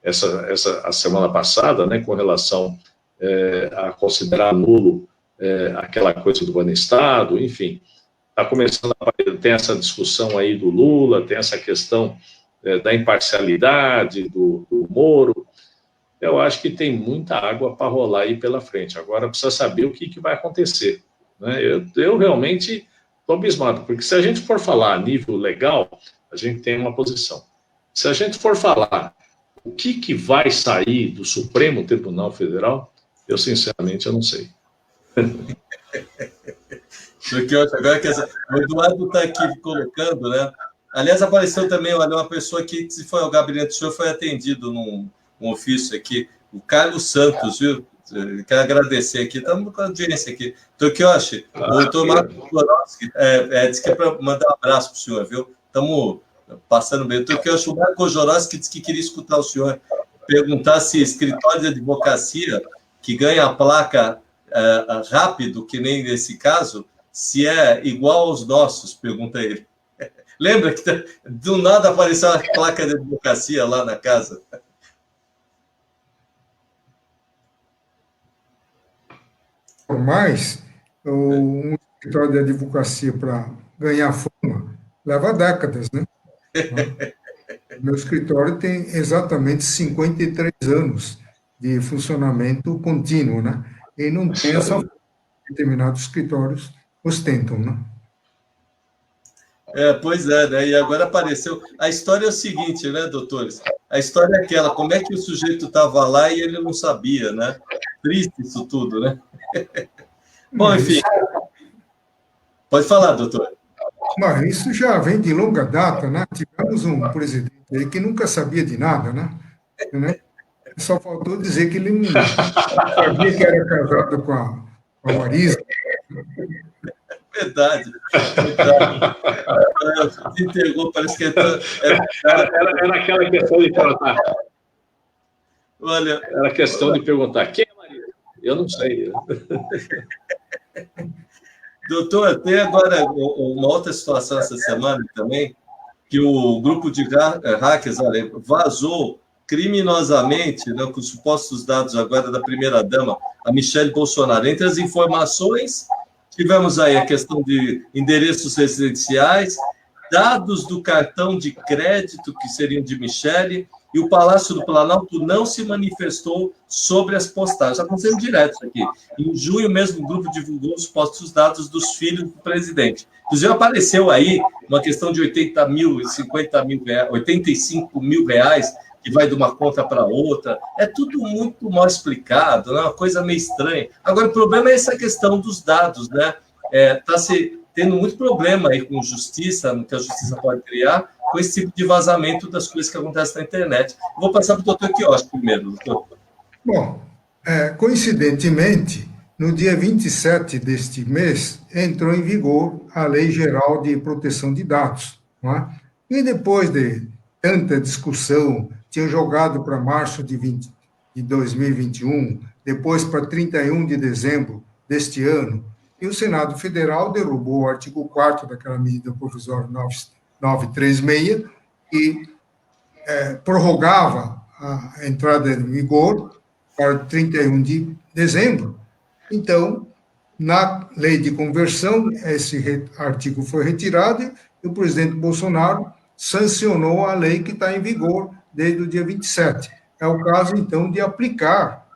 a semana passada, né? Com relação a considerar nulo aquela coisa do Banestado, enfim. Está começando tem essa discussão aí do Lula, tem essa questão da imparcialidade do Moro. Eu acho que tem muita água para rolar aí pela frente. Agora precisa saber o que vai acontecer. Né? Eu realmente estou abismado, porque se a gente for falar a nível legal, a gente tem uma posição. Se a gente for falar o que vai sair do Supremo Tribunal Federal, eu sinceramente não sei.
Porque agora o Eduardo está aqui colocando, né? Aliás, apareceu também uma pessoa que, se foi ao gabinete do senhor, foi atendido num ofício aqui, o Carlos Santos, viu? Quero agradecer aqui, estamos com a audiência aqui. Tokiyoshi, o doutor Marcos Florowski disse que é para mandar um abraço para o senhor, viu? Estamos passando bem. Porque o Gilmar Kojorowski disse que queria escutar o senhor perguntar se escritório de advocacia que ganha a placa rápido, que nem nesse caso, se é igual aos nossos, pergunta ele. Lembra que do nada apareceu a placa de advocacia lá na casa?
Mas um escritório de advocacia para ganhar fama leva décadas, né? Meu escritório tem exatamente 53 anos de funcionamento contínuo, né? E não tem essa fama que determinados escritórios ostentam, né?
Pois é, né? E agora apareceu. A história é o seguinte, né, doutores? A história é aquela, como é que o sujeito estava lá e ele não sabia, né? Triste isso tudo, né? Bom, enfim. Pode falar, doutor.
Mas isso já vem de longa data, né? Tivemos um presidente aí que nunca sabia de nada, né? Só faltou dizer que ele não sabia que era casado com a Marisa.
Verdade. Se entregou, parece que
era aquela questão de perguntar.
Olha,
era questão de perguntar quem é Marisa? Eu não sei.
Doutor, tem agora uma outra situação essa semana também, que o grupo de hackers vazou criminosamente, né, com os supostos dados agora da primeira-dama, a Michele Bolsonaro. Entre as informações, tivemos aí a questão de endereços residenciais, dados do cartão de crédito, que seriam de Michele, e o Palácio do Planalto não se manifestou sobre as postagens. Está acontecendo direto isso aqui. Em junho mesmo, o grupo divulgou os supostos dados dos filhos do presidente. Inclusive, apareceu aí uma questão de 80 mil, 50 mil reais, 85 mil reais, que vai de uma conta para outra. É tudo muito mal explicado, né? Uma coisa meio estranha. Agora, o problema é essa questão dos dados, né? Está se tendo muito problema aí com justiça, que a justiça pode criar, com esse tipo de vazamento das coisas que acontecem na internet. Vou passar para o doutor Quioche primeiro, doutor.
Bom, coincidentemente, no dia 27 deste mês, entrou em vigor a Lei Geral de Proteção de Dados. Não é? E depois de tanta discussão, tinha jogado para março de 2021, depois para 31 de dezembro deste ano, e o Senado Federal derrubou o artigo 4º daquela medida provisória 936, que prorrogava a entrada em vigor para 31 de dezembro. Então, na lei de conversão, esse artigo foi retirado e o presidente Bolsonaro sancionou a lei que está em vigor desde o dia 27. É o caso, então, de aplicar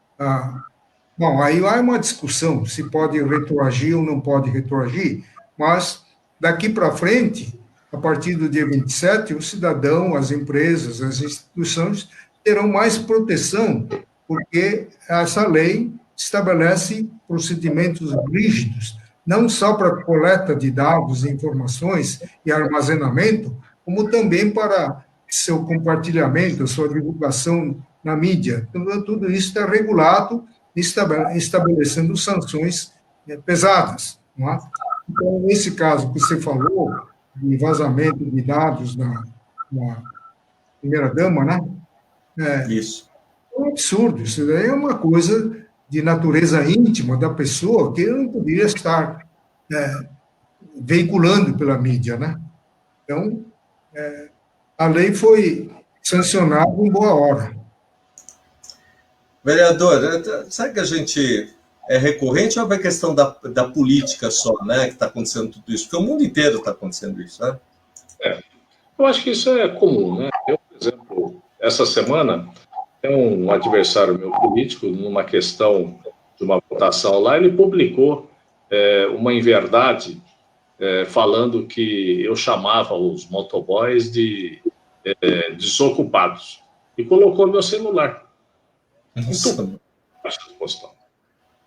Bom, aí há uma discussão se pode retroagir ou não pode retroagir, mas daqui para frente, a partir do dia 27, o cidadão, as empresas, as instituições terão mais proteção, porque essa lei estabelece procedimentos rígidos, não só para coleta de dados e informações e armazenamento, como também para seu compartilhamento, sua divulgação na mídia. Então, tudo isso está regulado, estabelecendo sanções pesadas. Não é? Então, nesse caso que você falou, de vazamento de dados na primeira-dama, né?
Isso.
É um absurdo. Isso daí é uma coisa de natureza íntima da pessoa que não poderia estar veiculando pela mídia, né? Então, a lei foi sancionada em boa hora.
Vereador, sabe que a gente é recorrente ou é uma questão da política só, né, que está acontecendo tudo isso? Porque o mundo inteiro está acontecendo isso, né?
Eu acho que isso é comum, né? Eu, por exemplo, essa semana, tem um adversário meu político, numa questão de uma votação lá, ele publicou uma inverdade falando que eu chamava os motoboys de desocupados e colocou meu celular.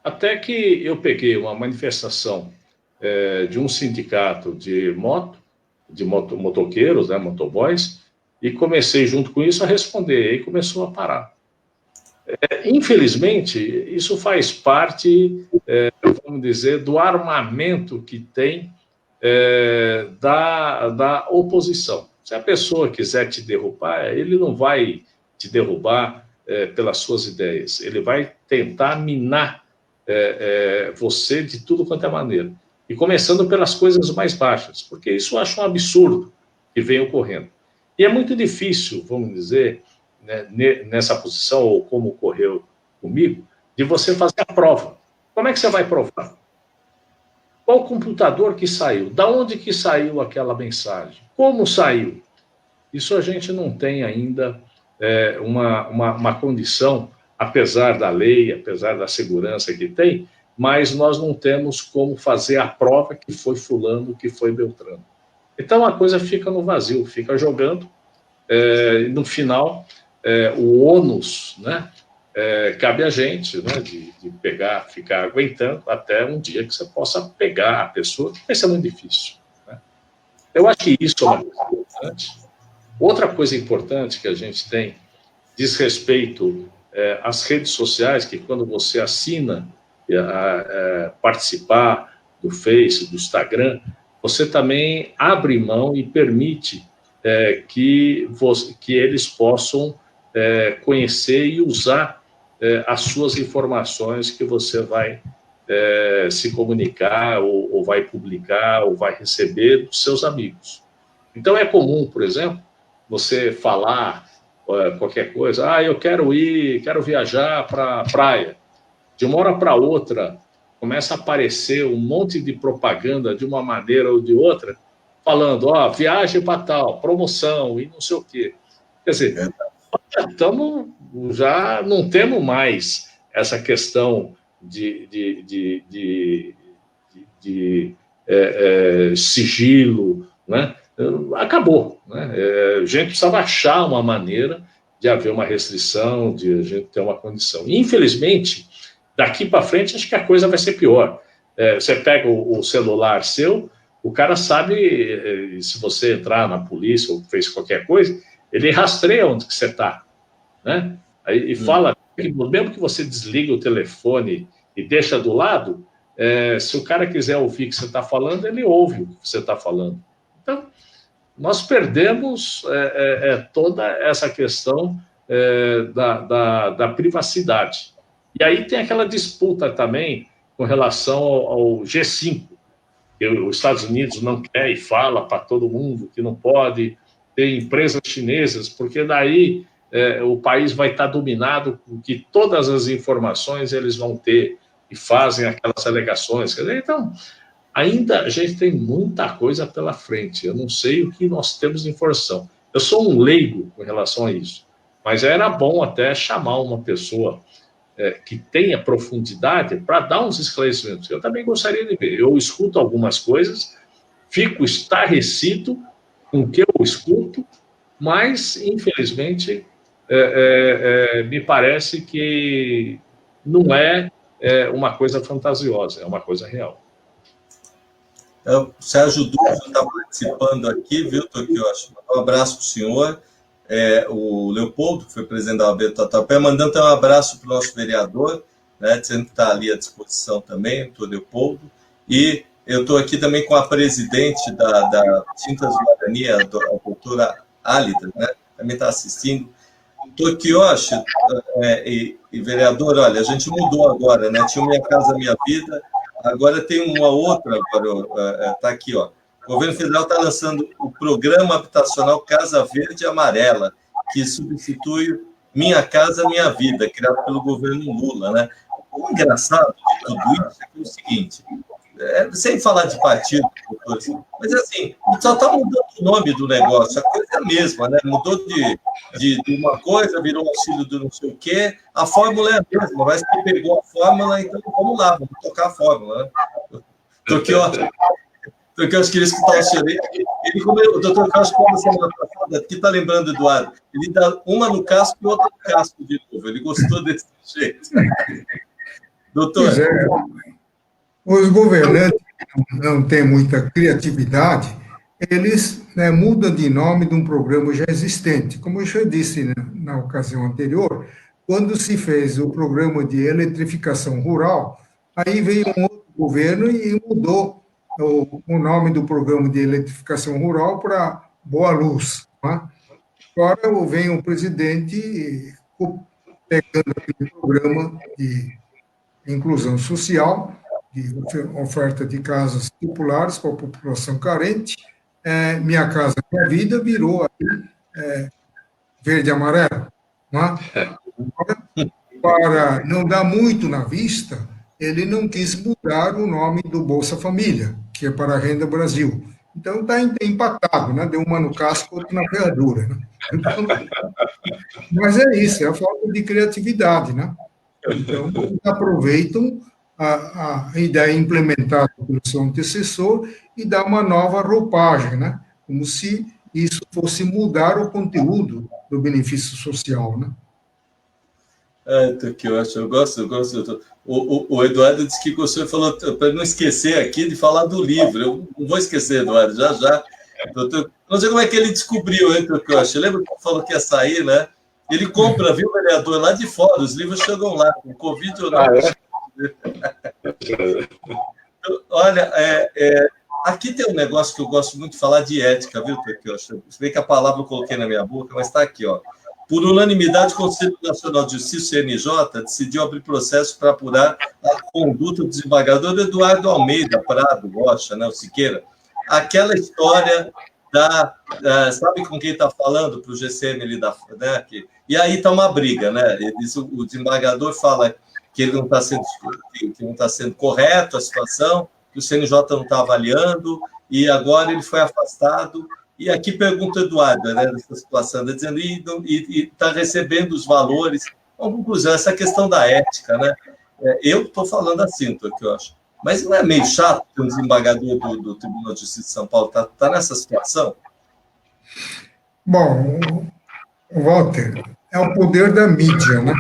Até que eu peguei uma manifestação de um sindicato de motoqueiros, né, motoboys, e comecei junto com isso a responder, e começou a parar. Infelizmente, isso faz parte, vamos dizer, do armamento que tem da oposição. Se a pessoa quiser te derrubar, ele não vai te derrubar pelas suas ideias. Ele vai tentar minar você de tudo quanto é maneira. E começando pelas coisas mais baixas, porque isso eu acho um absurdo que vem ocorrendo. E é muito difícil, vamos dizer, né, nessa posição, ou como ocorreu comigo, de você fazer a prova. Como é que você vai provar? Qual computador que saiu? Da onde que saiu aquela mensagem? Como saiu? Isso a gente não tem ainda uma condição, apesar da lei, apesar da segurança que tem, mas nós não temos como fazer a prova que foi fulano, que foi Beltrano. Então a coisa fica no vazio, fica jogando, no final o ônus, né, cabe a gente, né, de pegar, ficar aguentando até um dia que você possa pegar a pessoa, mas isso é muito difícil. Né? Eu acho que isso é uma coisa importante. Outra coisa importante que a gente tem diz respeito às redes sociais, que quando você assina participar do Face, do Instagram, você também abre mão e permite que eles possam conhecer e usar as suas informações que você vai se comunicar, ou vai publicar, ou vai receber dos seus amigos. Então é comum, por exemplo, você falar qualquer coisa, eu quero viajar para a praia. De uma hora para outra, começa a aparecer um monte de propaganda de uma maneira ou de outra, falando, viagem para tal, promoção e não sei o quê. Quer dizer, já não temos mais essa questão de sigilo, né? Acabou. Né? A gente precisava achar uma maneira de haver uma restrição, de a gente ter uma condição. E, infelizmente, daqui para frente, acho que a coisa vai ser pior. Você pega o celular seu, o cara sabe, se você entrar na polícia ou fez qualquer coisa, ele rastreia onde que você está. Né? E fala, mesmo que você desliga o telefone e deixa do lado, se o cara quiser ouvir o que você está falando, ele ouve o que você está falando. Então, nós perdemos toda essa questão da privacidade. E aí tem aquela disputa também com relação ao G5. Os Estados Unidos não quer e fala para todo mundo que não pode ter empresas chinesas, porque daí o país vai estar dominado, que todas as informações eles vão ter e fazem aquelas alegações. Quer dizer, então, ainda a gente tem muita coisa pela frente. Eu não sei o que nós temos de informação. Eu sou um leigo com relação a isso, mas era bom até chamar uma pessoa que tenha profundidade para dar uns esclarecimentos. Eu também gostaria de ver. Eu escuto algumas coisas, fico estarrecido com o que eu escuto, mas, infelizmente, me parece que não é uma coisa fantasiosa, é uma coisa real.
O Sérgio Dúvio está participando aqui, viu, Tokioshi? Um abraço para o senhor. O Leopoldo, que foi presidente da OAB do Tatuapé, mandando um abraço para o nosso vereador, né, dizendo que está ali à disposição também, o Leopoldo. E eu estou aqui também com a presidente da Tintas Guarani, a doutora Álida, né, também está assistindo. Tokioshi e vereador, olha, a gente mudou agora, né? Tinha Minha Casa Minha Vida, agora tem uma outra, está aqui, ó. O governo federal está lançando o Programa Habitacional Casa Verde e Amarela, que substitui Minha Casa Minha Vida, criado pelo governo Lula, né? O engraçado de tudo isso é que é o seguinte, sem falar de partido, mas assim, só está mudando o nome do negócio, a coisa é a mesma, né? Mudou de uma coisa, virou um auxílio do não sei o quê, a fórmula é a mesma, mas que pegou a fórmula, então vamos lá, vamos tocar a fórmula, né? Porque eu queria escutar o senhor. O doutor Carlos falou na semana passada, que está lembrando, Eduardo, ele dá uma no casco e outra no casco de novo. Ele gostou desse jeito. Doutor.
Os governantes que não têm muita criatividade, eles mudam de nome de um programa já existente. Como eu já disse na ocasião anterior, quando se fez o programa de eletrificação rural, aí veio um outro governo e mudou o nome do programa de eletrificação rural para boa luz. Né? Agora vem o presidente pegando aquele programa de inclusão social, de oferta de casas populares para a população carente. Minha Casa Minha Vida virou verde e amarelo. Né? Para não dar muito na vista, ele não quis mudar o nome do Bolsa Família, que é para a Renda Brasil. Então está empatado, né? Deu uma no casco, outra na ferradura. Né? Então, mas é isso, é a falta de criatividade, né? Então, eles aproveitam a ideia implementada pelo seu antecessor e dá uma nova roupagem, né? Como se isso fosse mudar o conteúdo do benefício social, né?
Que eu gosto. O Eduardo disse que gostou e falou para não esquecer aqui de falar do livro. Eu não vou esquecer, Eduardo, já. Não sei como é que ele descobriu, que eu acho. Lembra que falou que ia sair, né? Ele compra, viu, vereador, lá de fora, os livros chegam lá, com Covid ou não. Olha, aqui tem um negócio que eu gosto muito de falar de ética, viu, Tokioshi? Se bem que a palavra eu coloquei na minha boca, mas está aqui, ó. Por unanimidade, o Conselho Nacional de Justiça, CNJ, decidiu abrir processo para apurar a conduta do desembargador Eduardo Almeida Prado Rocha, né, o Siqueira. Aquela história sabe com quem está falando para o GCM ali né? E aí está uma briga, né? O desembargador fala que ele não está sendo correto a situação, que o CNJ não está avaliando, e agora ele foi afastado. E aqui pergunta o Eduardo, né, dessa situação, dizendo e está recebendo os valores. Uma conclusão, essa questão da ética, né? Eu estou falando assim, eu acho. Mas não é meio chato que um desembargador do Tribunal de Justiça de São Paulo está nessa situação?
Bom, Walter, é o poder da mídia, né?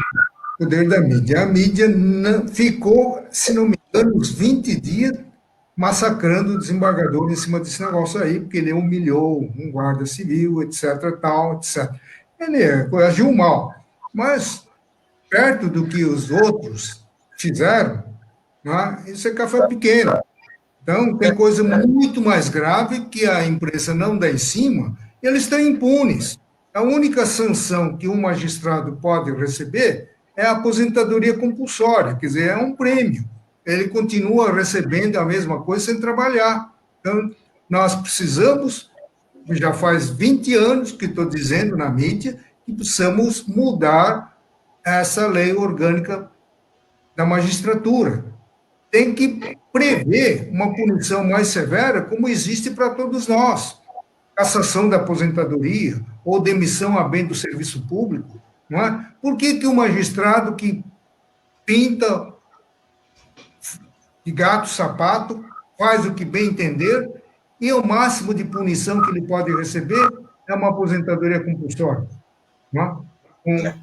O poder da mídia. A mídia ficou, se não me engano, uns 20 dias massacrando o desembargador em cima desse negócio aí, porque ele humilhou um guarda civil, etc, tal, etc. Ele agiu mal, mas perto do que os outros fizeram, né, isso é café pequeno. Então, tem coisa muito mais grave que a imprensa não dá em cima, e eles estão impunes. A única sanção que um magistrado pode receber é a aposentadoria compulsória, quer dizer, é um prêmio. Ele continua recebendo a mesma coisa sem trabalhar. Então, nós precisamos, já faz 20 anos que estou dizendo na mídia, que precisamos mudar essa lei orgânica da magistratura. Tem que prever uma punição mais severa, como existe para todos nós. Cassação da aposentadoria ou demissão a bem do serviço público. Não é? Por que o magistrado que pinta de gato, sapato, faz o que bem entender, e o máximo de punição que ele pode receber é uma aposentadoria compulsória, não é? Com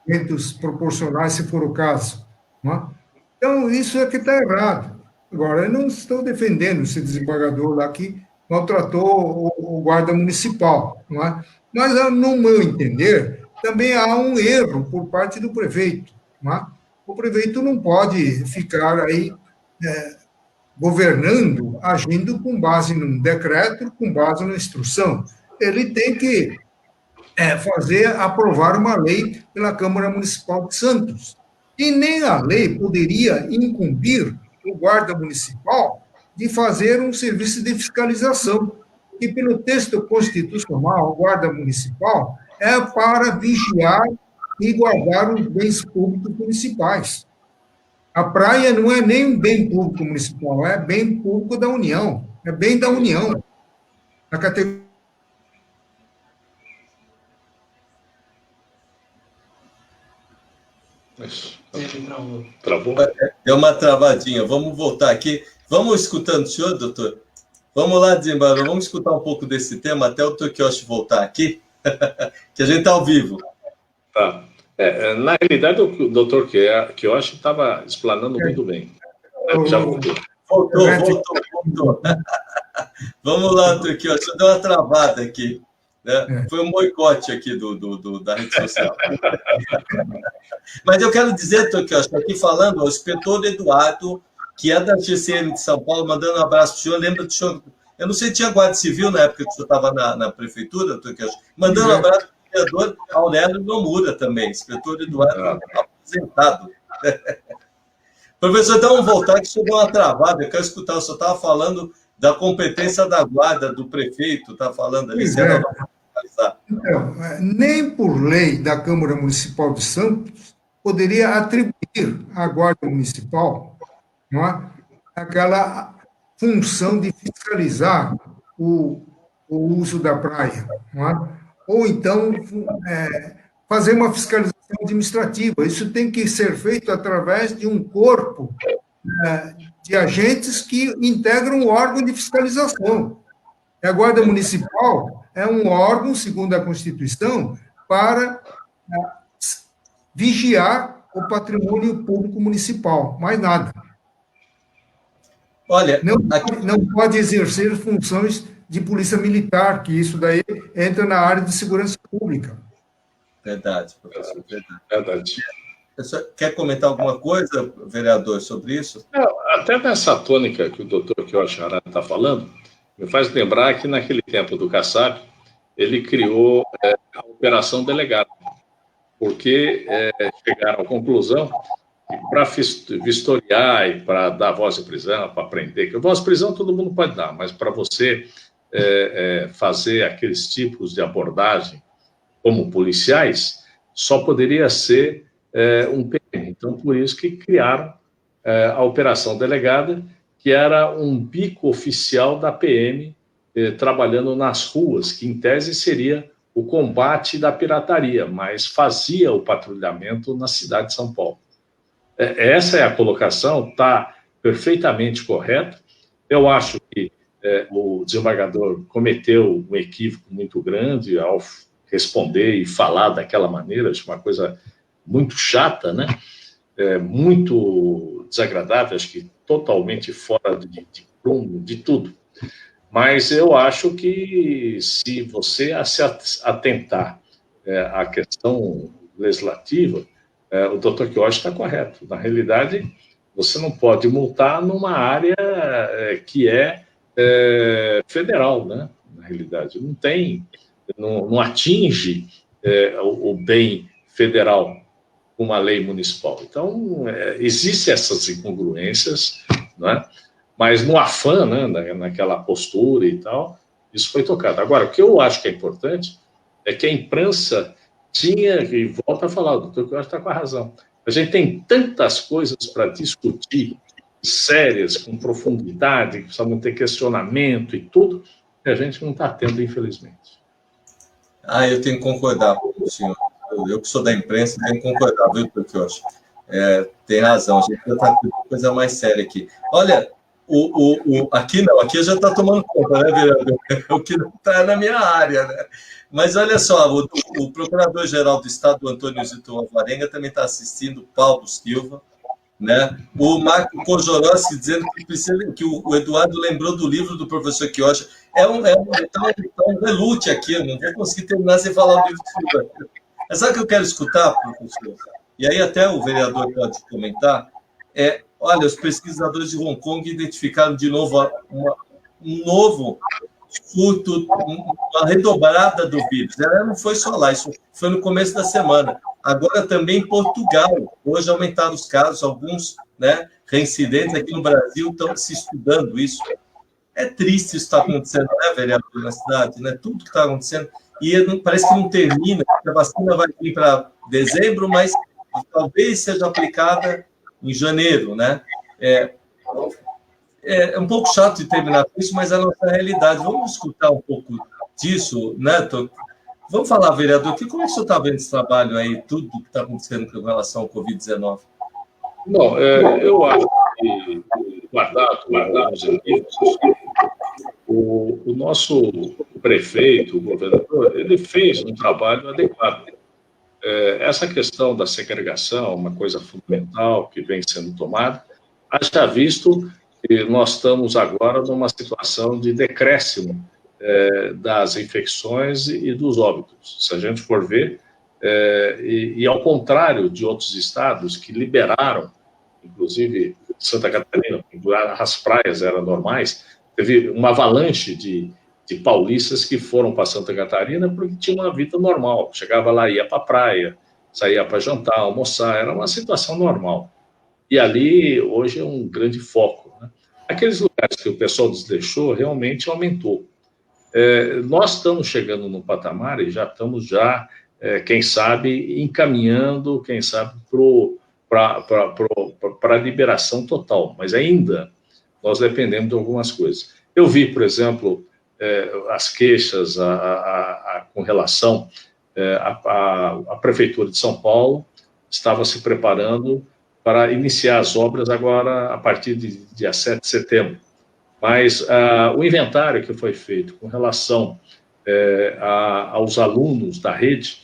eventos proporcionais, se for o caso. Não é? Então, isso é que está errado. Agora, eu não estou defendendo esse desembargador lá que maltratou o guarda municipal, não é? Mas, no meu entender, também há um erro por parte do prefeito. Não é? O prefeito não pode ficar aí governando, agindo com base num decreto, com base na instrução. Ele tem que aprovar uma lei pela Câmara Municipal de Santos. E nem a lei poderia incumbir o guarda municipal de fazer um serviço de fiscalização. E pelo texto constitucional, o guarda municipal é para vigiar e guardar os bens públicos municipais. A praia não é nem um bem público municipal, é bem público da União, é bem da União. A categoria.
Travou?
É uma travadinha. Vamos voltar aqui. Vamos escutando o senhor, doutor? Vamos lá, desembargador. Vamos escutar um pouco desse tema até o Tokioshi voltar aqui, que a gente está ao vivo.
Tá. Na realidade, o doutor Kiyoshi estava explanando muito bem. Já voltou.
Voltou. Vamos lá, Tokioshi. Deu uma travada aqui. Né? Foi um boicote aqui da rede social. Mas eu quero dizer, Tokioshi, aqui falando, o inspetor Eduardo, que é da GCM de São Paulo, mandando um abraço para o senhor. Lembra do senhor? Eu não sei, tinha Guarda Civil na época que você estava na prefeitura, doutor Queiroz. Mandando um abraço para o vereador Aurélio Nomura também, inspetor Eduardo, aposentado. Professor, então vamos voltar, que o senhor deu uma travada, eu quero escutar, o senhor estava falando da competência da guarda, do prefeito, está falando ali, se ela não fiscalizar.
Então, nem por lei da Câmara Municipal de Santos poderia atribuir à Guarda Municipal, não é, aquela função de fiscalizar o uso da praia, não é? Ou então fazer uma fiscalização administrativa. Isso tem que ser feito através de um corpo de agentes que integram o órgão de fiscalização. A Guarda Municipal é um órgão, segundo a Constituição, para vigiar o patrimônio público municipal, mais nada.
Olha,
não pode exercer funções de polícia militar, que isso daí entra na área de segurança pública.
Verdade, professor,
Verdade.
Quer comentar alguma coisa, vereador, sobre isso?
Até nessa tônica que o doutor Queiroz Arana está falando, me faz lembrar que naquele tempo do Kassab, ele criou a Operação Delegado, porque chegaram à conclusão que para vistoriar e para dar voz de prisão, para prender, que voz de prisão todo mundo pode dar, mas para você fazer aqueles tipos de abordagem como policiais, só poderia ser um PM. Então, por isso que criaram a Operação Delegada, que era um bico oficial da PM trabalhando nas ruas, que em tese seria o combate da pirataria, mas fazia o patrulhamento na cidade de São Paulo. Essa é a colocação, está perfeitamente correto. Eu acho que o desembargador cometeu um equívoco muito grande ao responder e falar daquela maneira, acho uma coisa muito chata, né? Muito desagradável, acho que totalmente fora de prumo, de tudo. Mas eu acho que se você se atentar à questão legislativa, o doutor Queiroz está correto. Na realidade, você não pode multar numa área que é federal, né? Na realidade, não atinge o bem federal com uma lei municipal. Então, existem essas incongruências, né? Mas no afã, né, naquela postura e tal, isso foi tocado. Agora, o que eu acho que é importante é que a imprensa tinha, e volta a falar, o doutor Queiroz está com a razão, a gente tem tantas coisas para discutir, sérias, com profundidade, que precisamos ter questionamento e tudo, que a gente não está tendo, infelizmente.
Eu tenho que concordar com o senhor. Eu que sou da imprensa, tenho que concordar, viu, doutor Queiroz? Tem razão, a gente já está com coisa mais séria aqui. Olha, aqui não, aqui já está tomando conta, né, vereador? O que não está na minha área, né? Mas olha só, o Procurador-Geral do Estado, Antônio Zito Alvarenga, também está assistindo, Paulo Silva, né? O Marco Cojorossi dizendo que o Eduardo lembrou do livro do professor Queiroz. É um relute aqui, eu não vou conseguir terminar sem falar o livro do Silva. Mas sabe o que eu quero escutar, professor? E aí até o vereador pode comentar. Olha, os pesquisadores de Hong Kong identificaram de novo um novo surto, uma redobrada do vírus. Ela não foi só lá, isso foi no começo da semana. Agora também em Portugal, hoje aumentaram os casos, alguns, né, reincidentes aqui no Brasil estão se estudando isso. É triste isso estar acontecendo, né, vereador, na cidade, né? Tudo que está acontecendo. E parece que não termina, a vacina vai vir para dezembro, mas talvez seja aplicada em janeiro, né? É um pouco chato de terminar com isso, mas é a nossa realidade. Vamos escutar um pouco disso, né? Vamos falar, vereador, como é que o senhor está vendo esse trabalho aí, tudo que está acontecendo com relação ao Covid-19?
Não, eu acho que guardar os equipes, o nosso prefeito, o governador, ele fez um trabalho adequado. Essa questão da segregação é uma coisa fundamental que vem sendo tomada. Haja visto que nós estamos agora numa situação de decréscimo das infecções e dos óbitos. Se a gente for ver, e ao contrário de outros estados que liberaram, inclusive Santa Catarina, as praias eram normais, teve uma avalanche de paulistas que foram para Santa Catarina porque tinha uma vida normal. Chegava lá, ia para a praia, saía para jantar, almoçar, era uma situação normal. E ali, hoje, é um grande foco, né? Aqueles lugares que o pessoal desleixou, realmente aumentou. Nós estamos chegando no patamar e já estamos, quem sabe, encaminhando, quem sabe, para a liberação total. Mas ainda nós dependemos de algumas coisas. Eu vi, por exemplo, as queixas com relação à Prefeitura de São Paulo estava se preparando para iniciar as obras agora a partir de dia 7 de setembro. Mas o inventário que foi feito com relação aos alunos da rede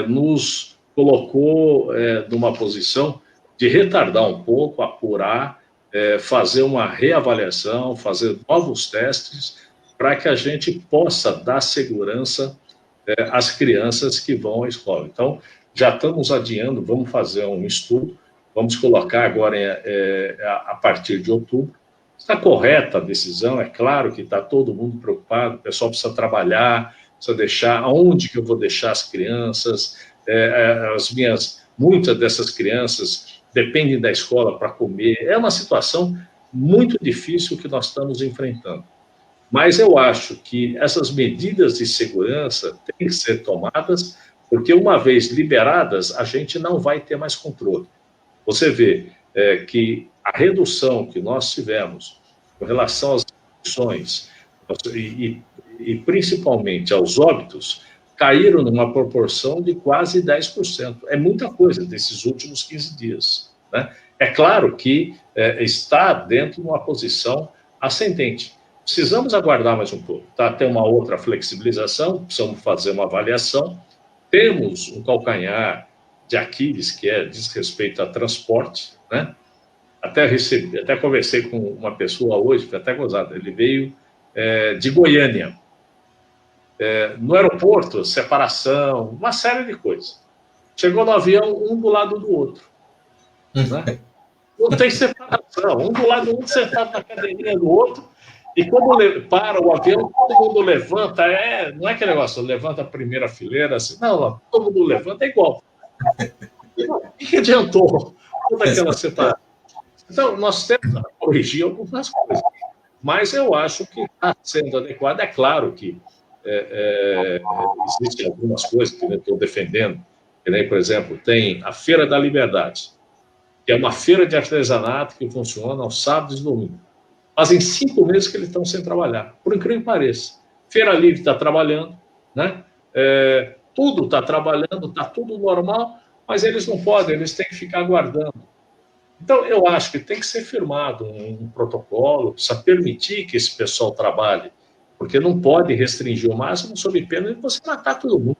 nos colocou numa posição de retardar um pouco, apurar, fazer uma reavaliação, fazer novos testes, para que a gente possa dar segurança às crianças que vão à escola. Então, já estamos adiando, vamos fazer um estudo, vamos colocar agora a partir de outubro. Está correta a decisão, é claro que está todo mundo preocupado, o pessoal precisa trabalhar, precisa deixar, aonde que eu vou deixar as crianças, muitas dessas crianças dependem da escola para comer, é uma situação muito difícil que nós estamos enfrentando. Mas eu acho que essas medidas de segurança têm que ser tomadas, porque uma vez liberadas, a gente não vai ter mais controle. Você vê que a redução que nós tivemos com relação às infecções e principalmente aos óbitos, caíram numa proporção de quase 10%. É muita coisa desses últimos 15 dias, né? É claro que está dentro de uma posição ascendente. Precisamos aguardar mais um pouco, tá? Tem uma outra flexibilização, precisamos fazer uma avaliação. Temos um calcanhar de Aquiles, que diz respeito a transporte, né? Até conversei com uma pessoa hoje, foi até gozado, ele veio de Goiânia. No aeroporto, separação, uma série de coisas. Chegou no avião, um do lado do outro. Né? Não tem separação, um do lado do outro, sentado na cadeirinha do outro, e como para o avião, todo mundo levanta, não é aquele negócio, levanta a primeira fileira, assim, não, todo mundo levanta, é igual. O que adiantou toda aquela separação? Então, nós temos que corrigir algumas coisas, mas eu acho que está sendo adequado. É claro que existem algumas coisas que eu estou defendendo, que nem, por exemplo, tem a Feira da Liberdade, que é uma feira de artesanato que funciona aos sábados e domingos. Fazem 5 meses que eles estão sem trabalhar, por incrível que pareça. Feira Livre está trabalhando, né? Tudo está trabalhando, está tudo normal, mas eles não podem, eles têm que ficar aguardando. Então, eu acho que tem que ser firmado um protocolo, precisa permitir que esse pessoal trabalhe, porque não pode restringir o máximo sob pena de você matar todo mundo.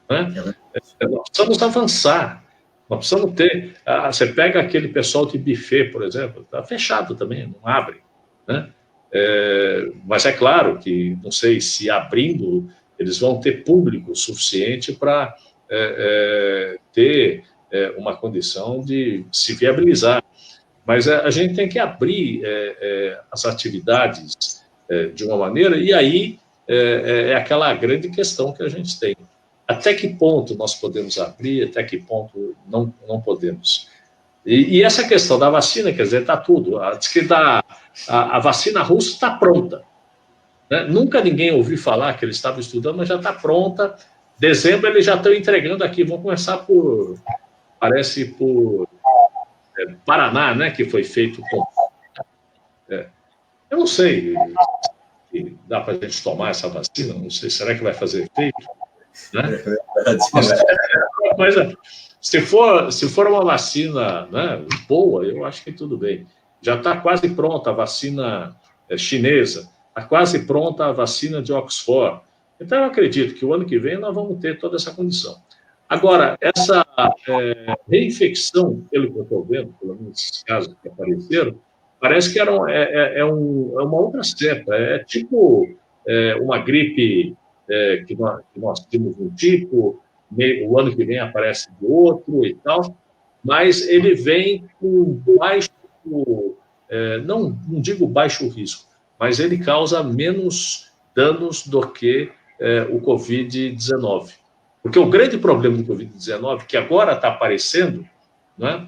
Né? Nós precisamos avançar, nós precisamos ter... Você pega aquele pessoal de buffet, por exemplo, está fechado também, não abre. Né? Mas é claro que, não sei se abrindo, eles vão ter público suficiente para ter uma condição de se viabilizar. Mas a gente tem que abrir as atividades de uma maneira, e aí aquela grande questão que a gente tem. Até que ponto nós podemos abrir, até que ponto não podemos. E essa questão da vacina, quer dizer, está tudo. Diz que a vacina russa está pronta. Né? Nunca ninguém ouviu falar que eles estavam estudando, mas já está pronta. Dezembro eles já estão entregando aqui. Vão começar por Paraná, né, que foi feito com... Eu não sei se dá para a gente tomar essa vacina, não sei, será que vai fazer efeito? Né? Mas se for uma vacina, né, boa, eu acho que tudo bem. Já está quase pronta a vacina chinesa, está quase pronta a vacina de Oxford. Então, eu acredito que o ano que vem nós vamos ter toda essa condição. Agora, essa reinfecção, pelo que eu estou vendo, pelo menos esses casos que apareceram, parece que é uma outra cepa. É tipo uma gripe que nós temos um tipo, o ano que vem aparece de outro e tal, mas ele vem com baixo, não digo baixo risco, mas ele causa menos danos do que o Covid-19. Porque o grande problema do Covid-19, que agora está aparecendo, né,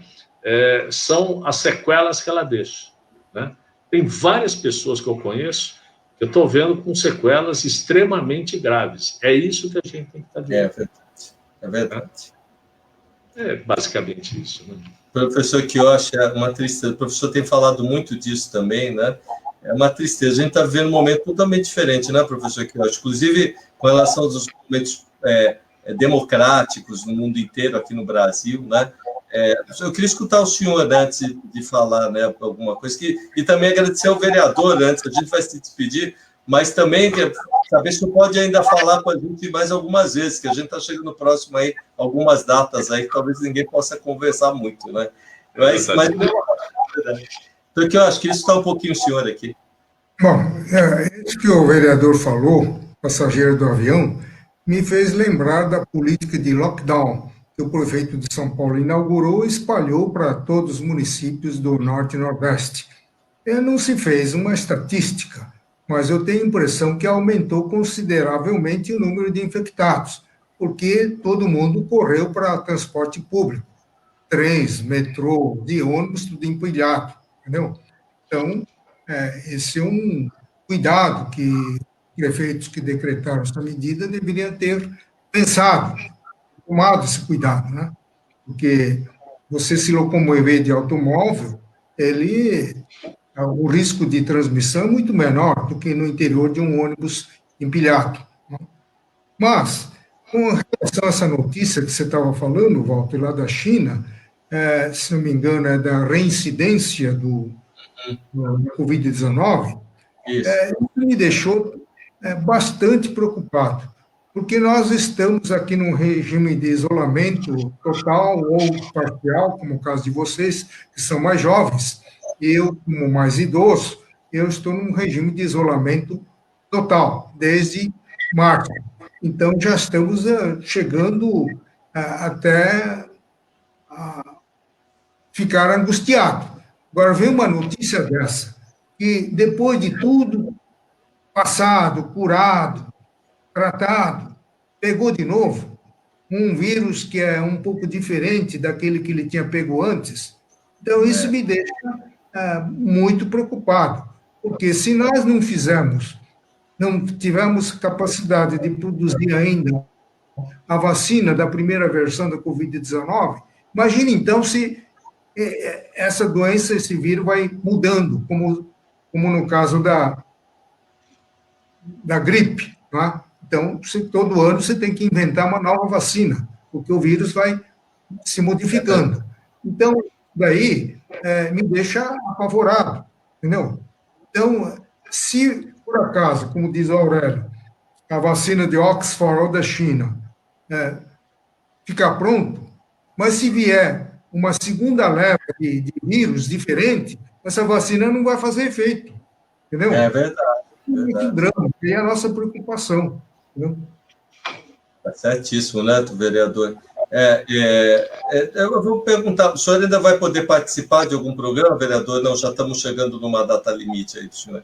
são as sequelas que ela deixa. Né? Tem várias pessoas que eu conheço que eu estou vendo com sequelas extremamente graves. É isso que a gente tem que estar vendo.
É verdade.
É basicamente isso. Né?
Professor Quioche, é uma tristeza. O professor tem falado muito disso também, né? É uma tristeza. A gente está vivendo um momento totalmente diferente, né, professor Quioche? Inclusive, com relação aos movimentos democráticos no mundo inteiro, aqui no Brasil, né? Eu queria escutar o senhor, né, antes de falar, né, alguma coisa, e também agradecer ao vereador, antes, a gente vai se despedir, mas também saber se o senhor pode ainda falar com a gente mais algumas vezes, que a gente está chegando próximo aí, algumas datas aí, que talvez ninguém possa conversar muito, né? Mas então, que eu acho que isso está um pouquinho o senhor aqui.
Bom, isso que o vereador falou, passageiro do avião, me fez lembrar da política de lockdown que o prefeito de São Paulo inaugurou e espalhou para todos os municípios do Norte e Nordeste. Não se fez uma estatística, mas eu tenho a impressão que aumentou consideravelmente o número de infectados, porque todo mundo correu para transporte público, trens, metrô, de ônibus, tudo empilhado, entendeu? Então, esse é um cuidado que prefeitos que decretaram essa medida deveriam ter pensado, tomado esse cuidado, né? Porque você se locomover de automóvel, o risco de transmissão é muito menor do que no interior de um ônibus empilhado. Né? Mas, com relação a essa notícia que você estava falando, Walter, lá da China, se não me engano, é da reincidência do Covid-19, isso me deixou bastante preocupado, porque nós estamos aqui num regime de isolamento total ou parcial, como o caso de vocês, que são mais jovens, eu, como mais idoso, eu estou num regime de isolamento total, desde março. Então, já estamos chegando até a ficar angustiado. Agora, vem uma notícia dessa, que depois de tudo passado, curado, tratado, pegou de novo um vírus que é um pouco diferente daquele que ele tinha pego antes. Então, isso me deixa muito preocupado, porque se nós não tivermos capacidade de produzir ainda a vacina da primeira versão da Covid-19, imagine então se essa doença, esse vírus vai mudando, como no caso da gripe, não é? Então, todo ano você tem que inventar uma nova vacina, porque o vírus vai se modificando. Então, daí me deixa apavorado, entendeu? Então, se por acaso, como diz o Aurélio, a vacina de Oxford ou da China ficar pronto, mas se vier uma segunda leva de vírus diferente, essa vacina não vai fazer efeito, entendeu?
É verdade.
Muito drama, e é a nossa preocupação.
Está certíssimo, né, vereador? Eu vou perguntar, o senhor ainda vai poder participar de algum programa, vereador? Não, já estamos chegando numa data limite aí do senhor.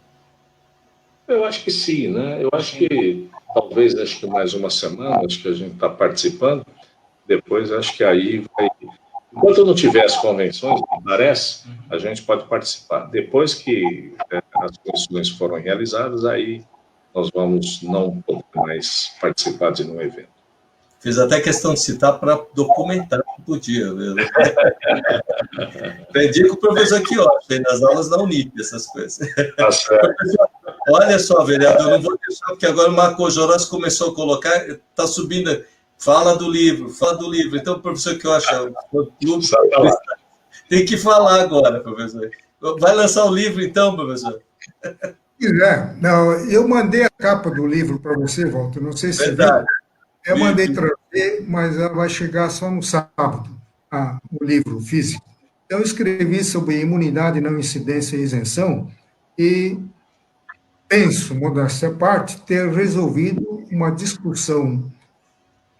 Eu acho que sim, né? Eu acho que talvez mais uma semana, acho que a gente está participando, depois acho que aí vai... Enquanto não tiver as convenções, parece, a gente pode participar. Depois que as convenções foram realizadas, aí nós vamos não poder mais participar de nenhum evento.
Fiz até questão de citar para documentar que podia. Aprendi com o professor Quioche, nas aulas da Unip, essas coisas.
Tá certo.
Olha só, vereador, não vou deixar, porque agora o Marco Jorós começou a colocar, está subindo... Fala do livro. Então, professor, que eu acho? Tem que falar agora, professor. Vai lançar o livro, então, professor?
Não, eu mandei a capa do livro para você, Walter, não sei se
verdade.
Eu mandei trazer, mas ela vai chegar só no sábado, o livro físico. Então, eu escrevi sobre imunidade, não incidência e isenção, e penso, modéstia à parte, ter resolvido uma discussão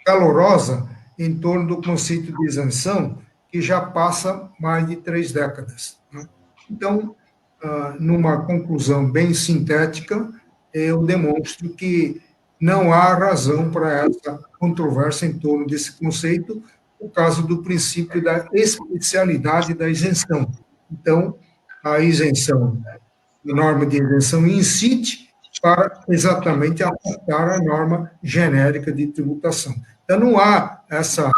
calorosa em torno do conceito de isenção, que já passa mais de 3 décadas. Né? Então, numa conclusão bem sintética, eu demonstro que não há razão para essa controvérsia em torno desse conceito, por causa do princípio da especialidade da isenção. Então, a isenção, a norma de isenção incide para exatamente aplicar a norma genérica de tributação. Então, não há essa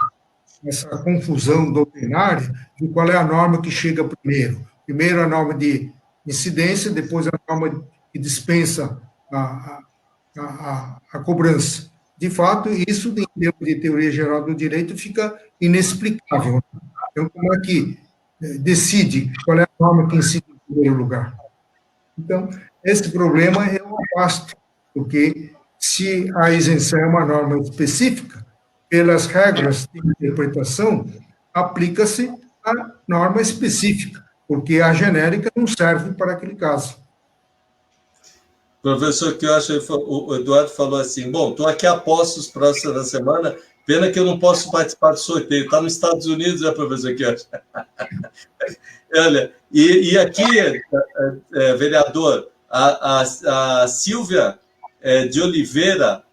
confusão doutrinária de qual é a norma que chega primeiro. Primeiro a norma de incidência, depois a norma que dispensa a cobrança. De fato, isso, em termos de teoria geral do direito, fica inexplicável. Então, como é que decide qual é a norma que incide em primeiro lugar? Então, esse problema eu afasto, porque se a isenção é uma norma específica, pelas regras de interpretação, aplica-se a norma específica, porque a genérica não serve para aquele caso.
Professor, que eu acho, o Eduardo falou assim, bom, estou aqui a postos próxima semana, pena que eu não posso participar do sorteio, está nos Estados Unidos, né, professor, que eu acho. Olha, e aqui, vereador, a Silvia de Oliveira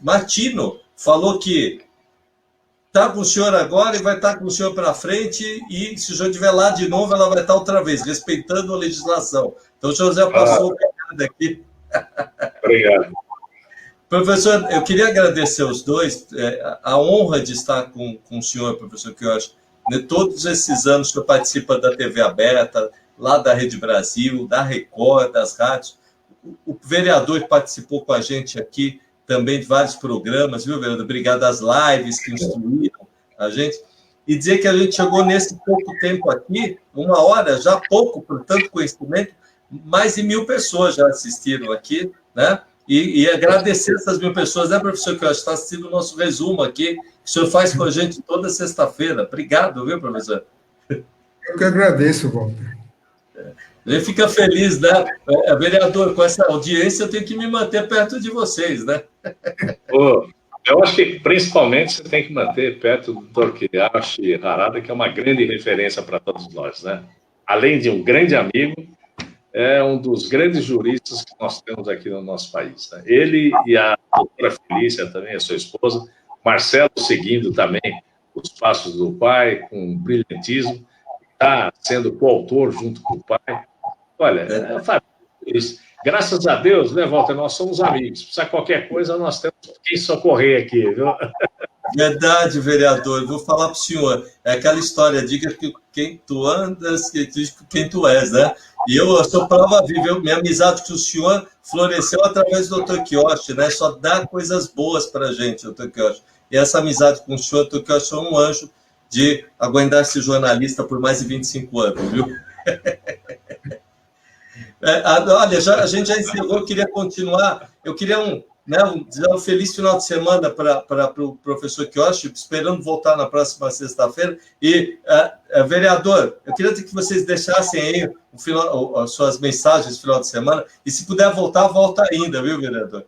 Martino falou que está com o senhor agora e vai estar com o senhor para frente, e se o senhor estiver lá de novo, ela vai estar outra vez, respeitando a legislação. Então, o senhor já passou o pecado aqui.
Obrigado.
Professor, eu queria agradecer os dois, a honra de estar com o senhor, professor Quioche. Todos esses anos que o senhor participa da TV aberta, lá da Rede Brasil, da Record, das rádios, o vereador que participou com a gente aqui também de vários programas, viu, vereador? Obrigado às lives que instruíram a gente. E dizer que a gente chegou nesse pouco tempo aqui, 1 hora, já pouco, por tanto conhecimento, mais de 1.000 pessoas já assistiram aqui, né? E agradecer essas 1.000 pessoas, né, professor, que está assistindo o nosso resumo aqui, que o senhor faz com a gente toda sexta-feira. Obrigado, viu, professor?
Eu que agradeço, Walter.
A gente fica feliz, né? Vereador, com essa audiência, eu tenho que me manter perto de vocês, né?
Eu acho que, principalmente, você tem que manter perto do Dr. Quioche Harada, que é uma grande referência para todos nós, né? Além de um grande amigo, é um dos grandes juristas que nós temos aqui no nosso país, né? Ele e a doutora Felícia, também, a sua esposa, Marcelo, seguindo também os passos do pai, com brilhantismo, está sendo coautor junto com o pai. Olha, isso. Graças a Deus, né, Walter, nós somos amigos. Precisa qualquer coisa, nós temos quem socorrer aqui, viu?
Verdade, vereador. Vou falar para o senhor. É aquela história, diga que quem tu andas, que diz quem tu és, né? E eu sou prova viva. Minha amizade com o senhor floresceu através do Dr. Quioche, né? Só dá coisas boas para a gente, Dr. Quioche. E essa amizade com o senhor, Dr. Quioche, é um anjo de aguentar esse jornalista por mais de 25 anos, viu? Olha, a gente já encerrou, eu queria continuar. Eu queria dizer um feliz final de semana para o professor Quioche, esperando voltar na próxima sexta-feira. E, vereador, eu queria que vocês deixassem aí as suas mensagens no final de semana. E se puder voltar, volta ainda, viu, vereador?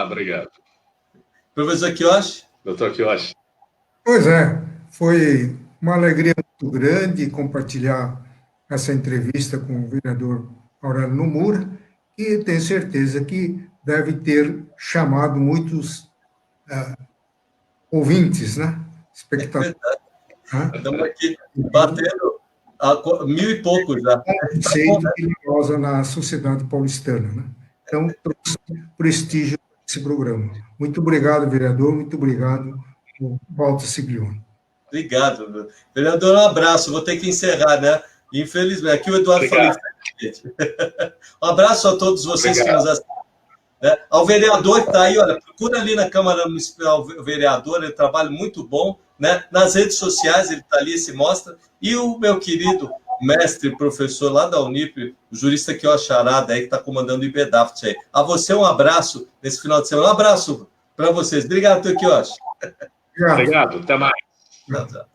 Obrigado.
Professor Quioche?
Doutor Quioche.
Pois é, foi uma alegria muito grande compartilhar essa entrevista com o vereador Aurélio Nomura, e tenho certeza que deve ter chamado muitos ouvintes, né? Espectadores.
Estamos aqui batendo a 1.000 e pouco já.
Conceito na sociedade paulistana, né? Então, trouxe prestígio esse programa. Muito obrigado, vereador, muito obrigado, Walter Siglione.
Obrigado, vereador, um abraço, vou ter que encerrar, né? Infelizmente, aqui o Eduardo falou. Um abraço a todos vocês que nos assistem. Né? Ao vereador que está aí, olha, procura ali na Câmara Municipal o vereador, ele trabalha muito bom, né? Nas redes sociais ele está ali, se mostra. E o meu querido mestre, professor lá da Unip, o jurista Quioche Harada, aí, que está comandando o IBDAFT aí. A você um abraço nesse final de semana. Um abraço para vocês. Obrigado, Dr. Quioche.
Obrigado, até mais.
Tchau, tchau.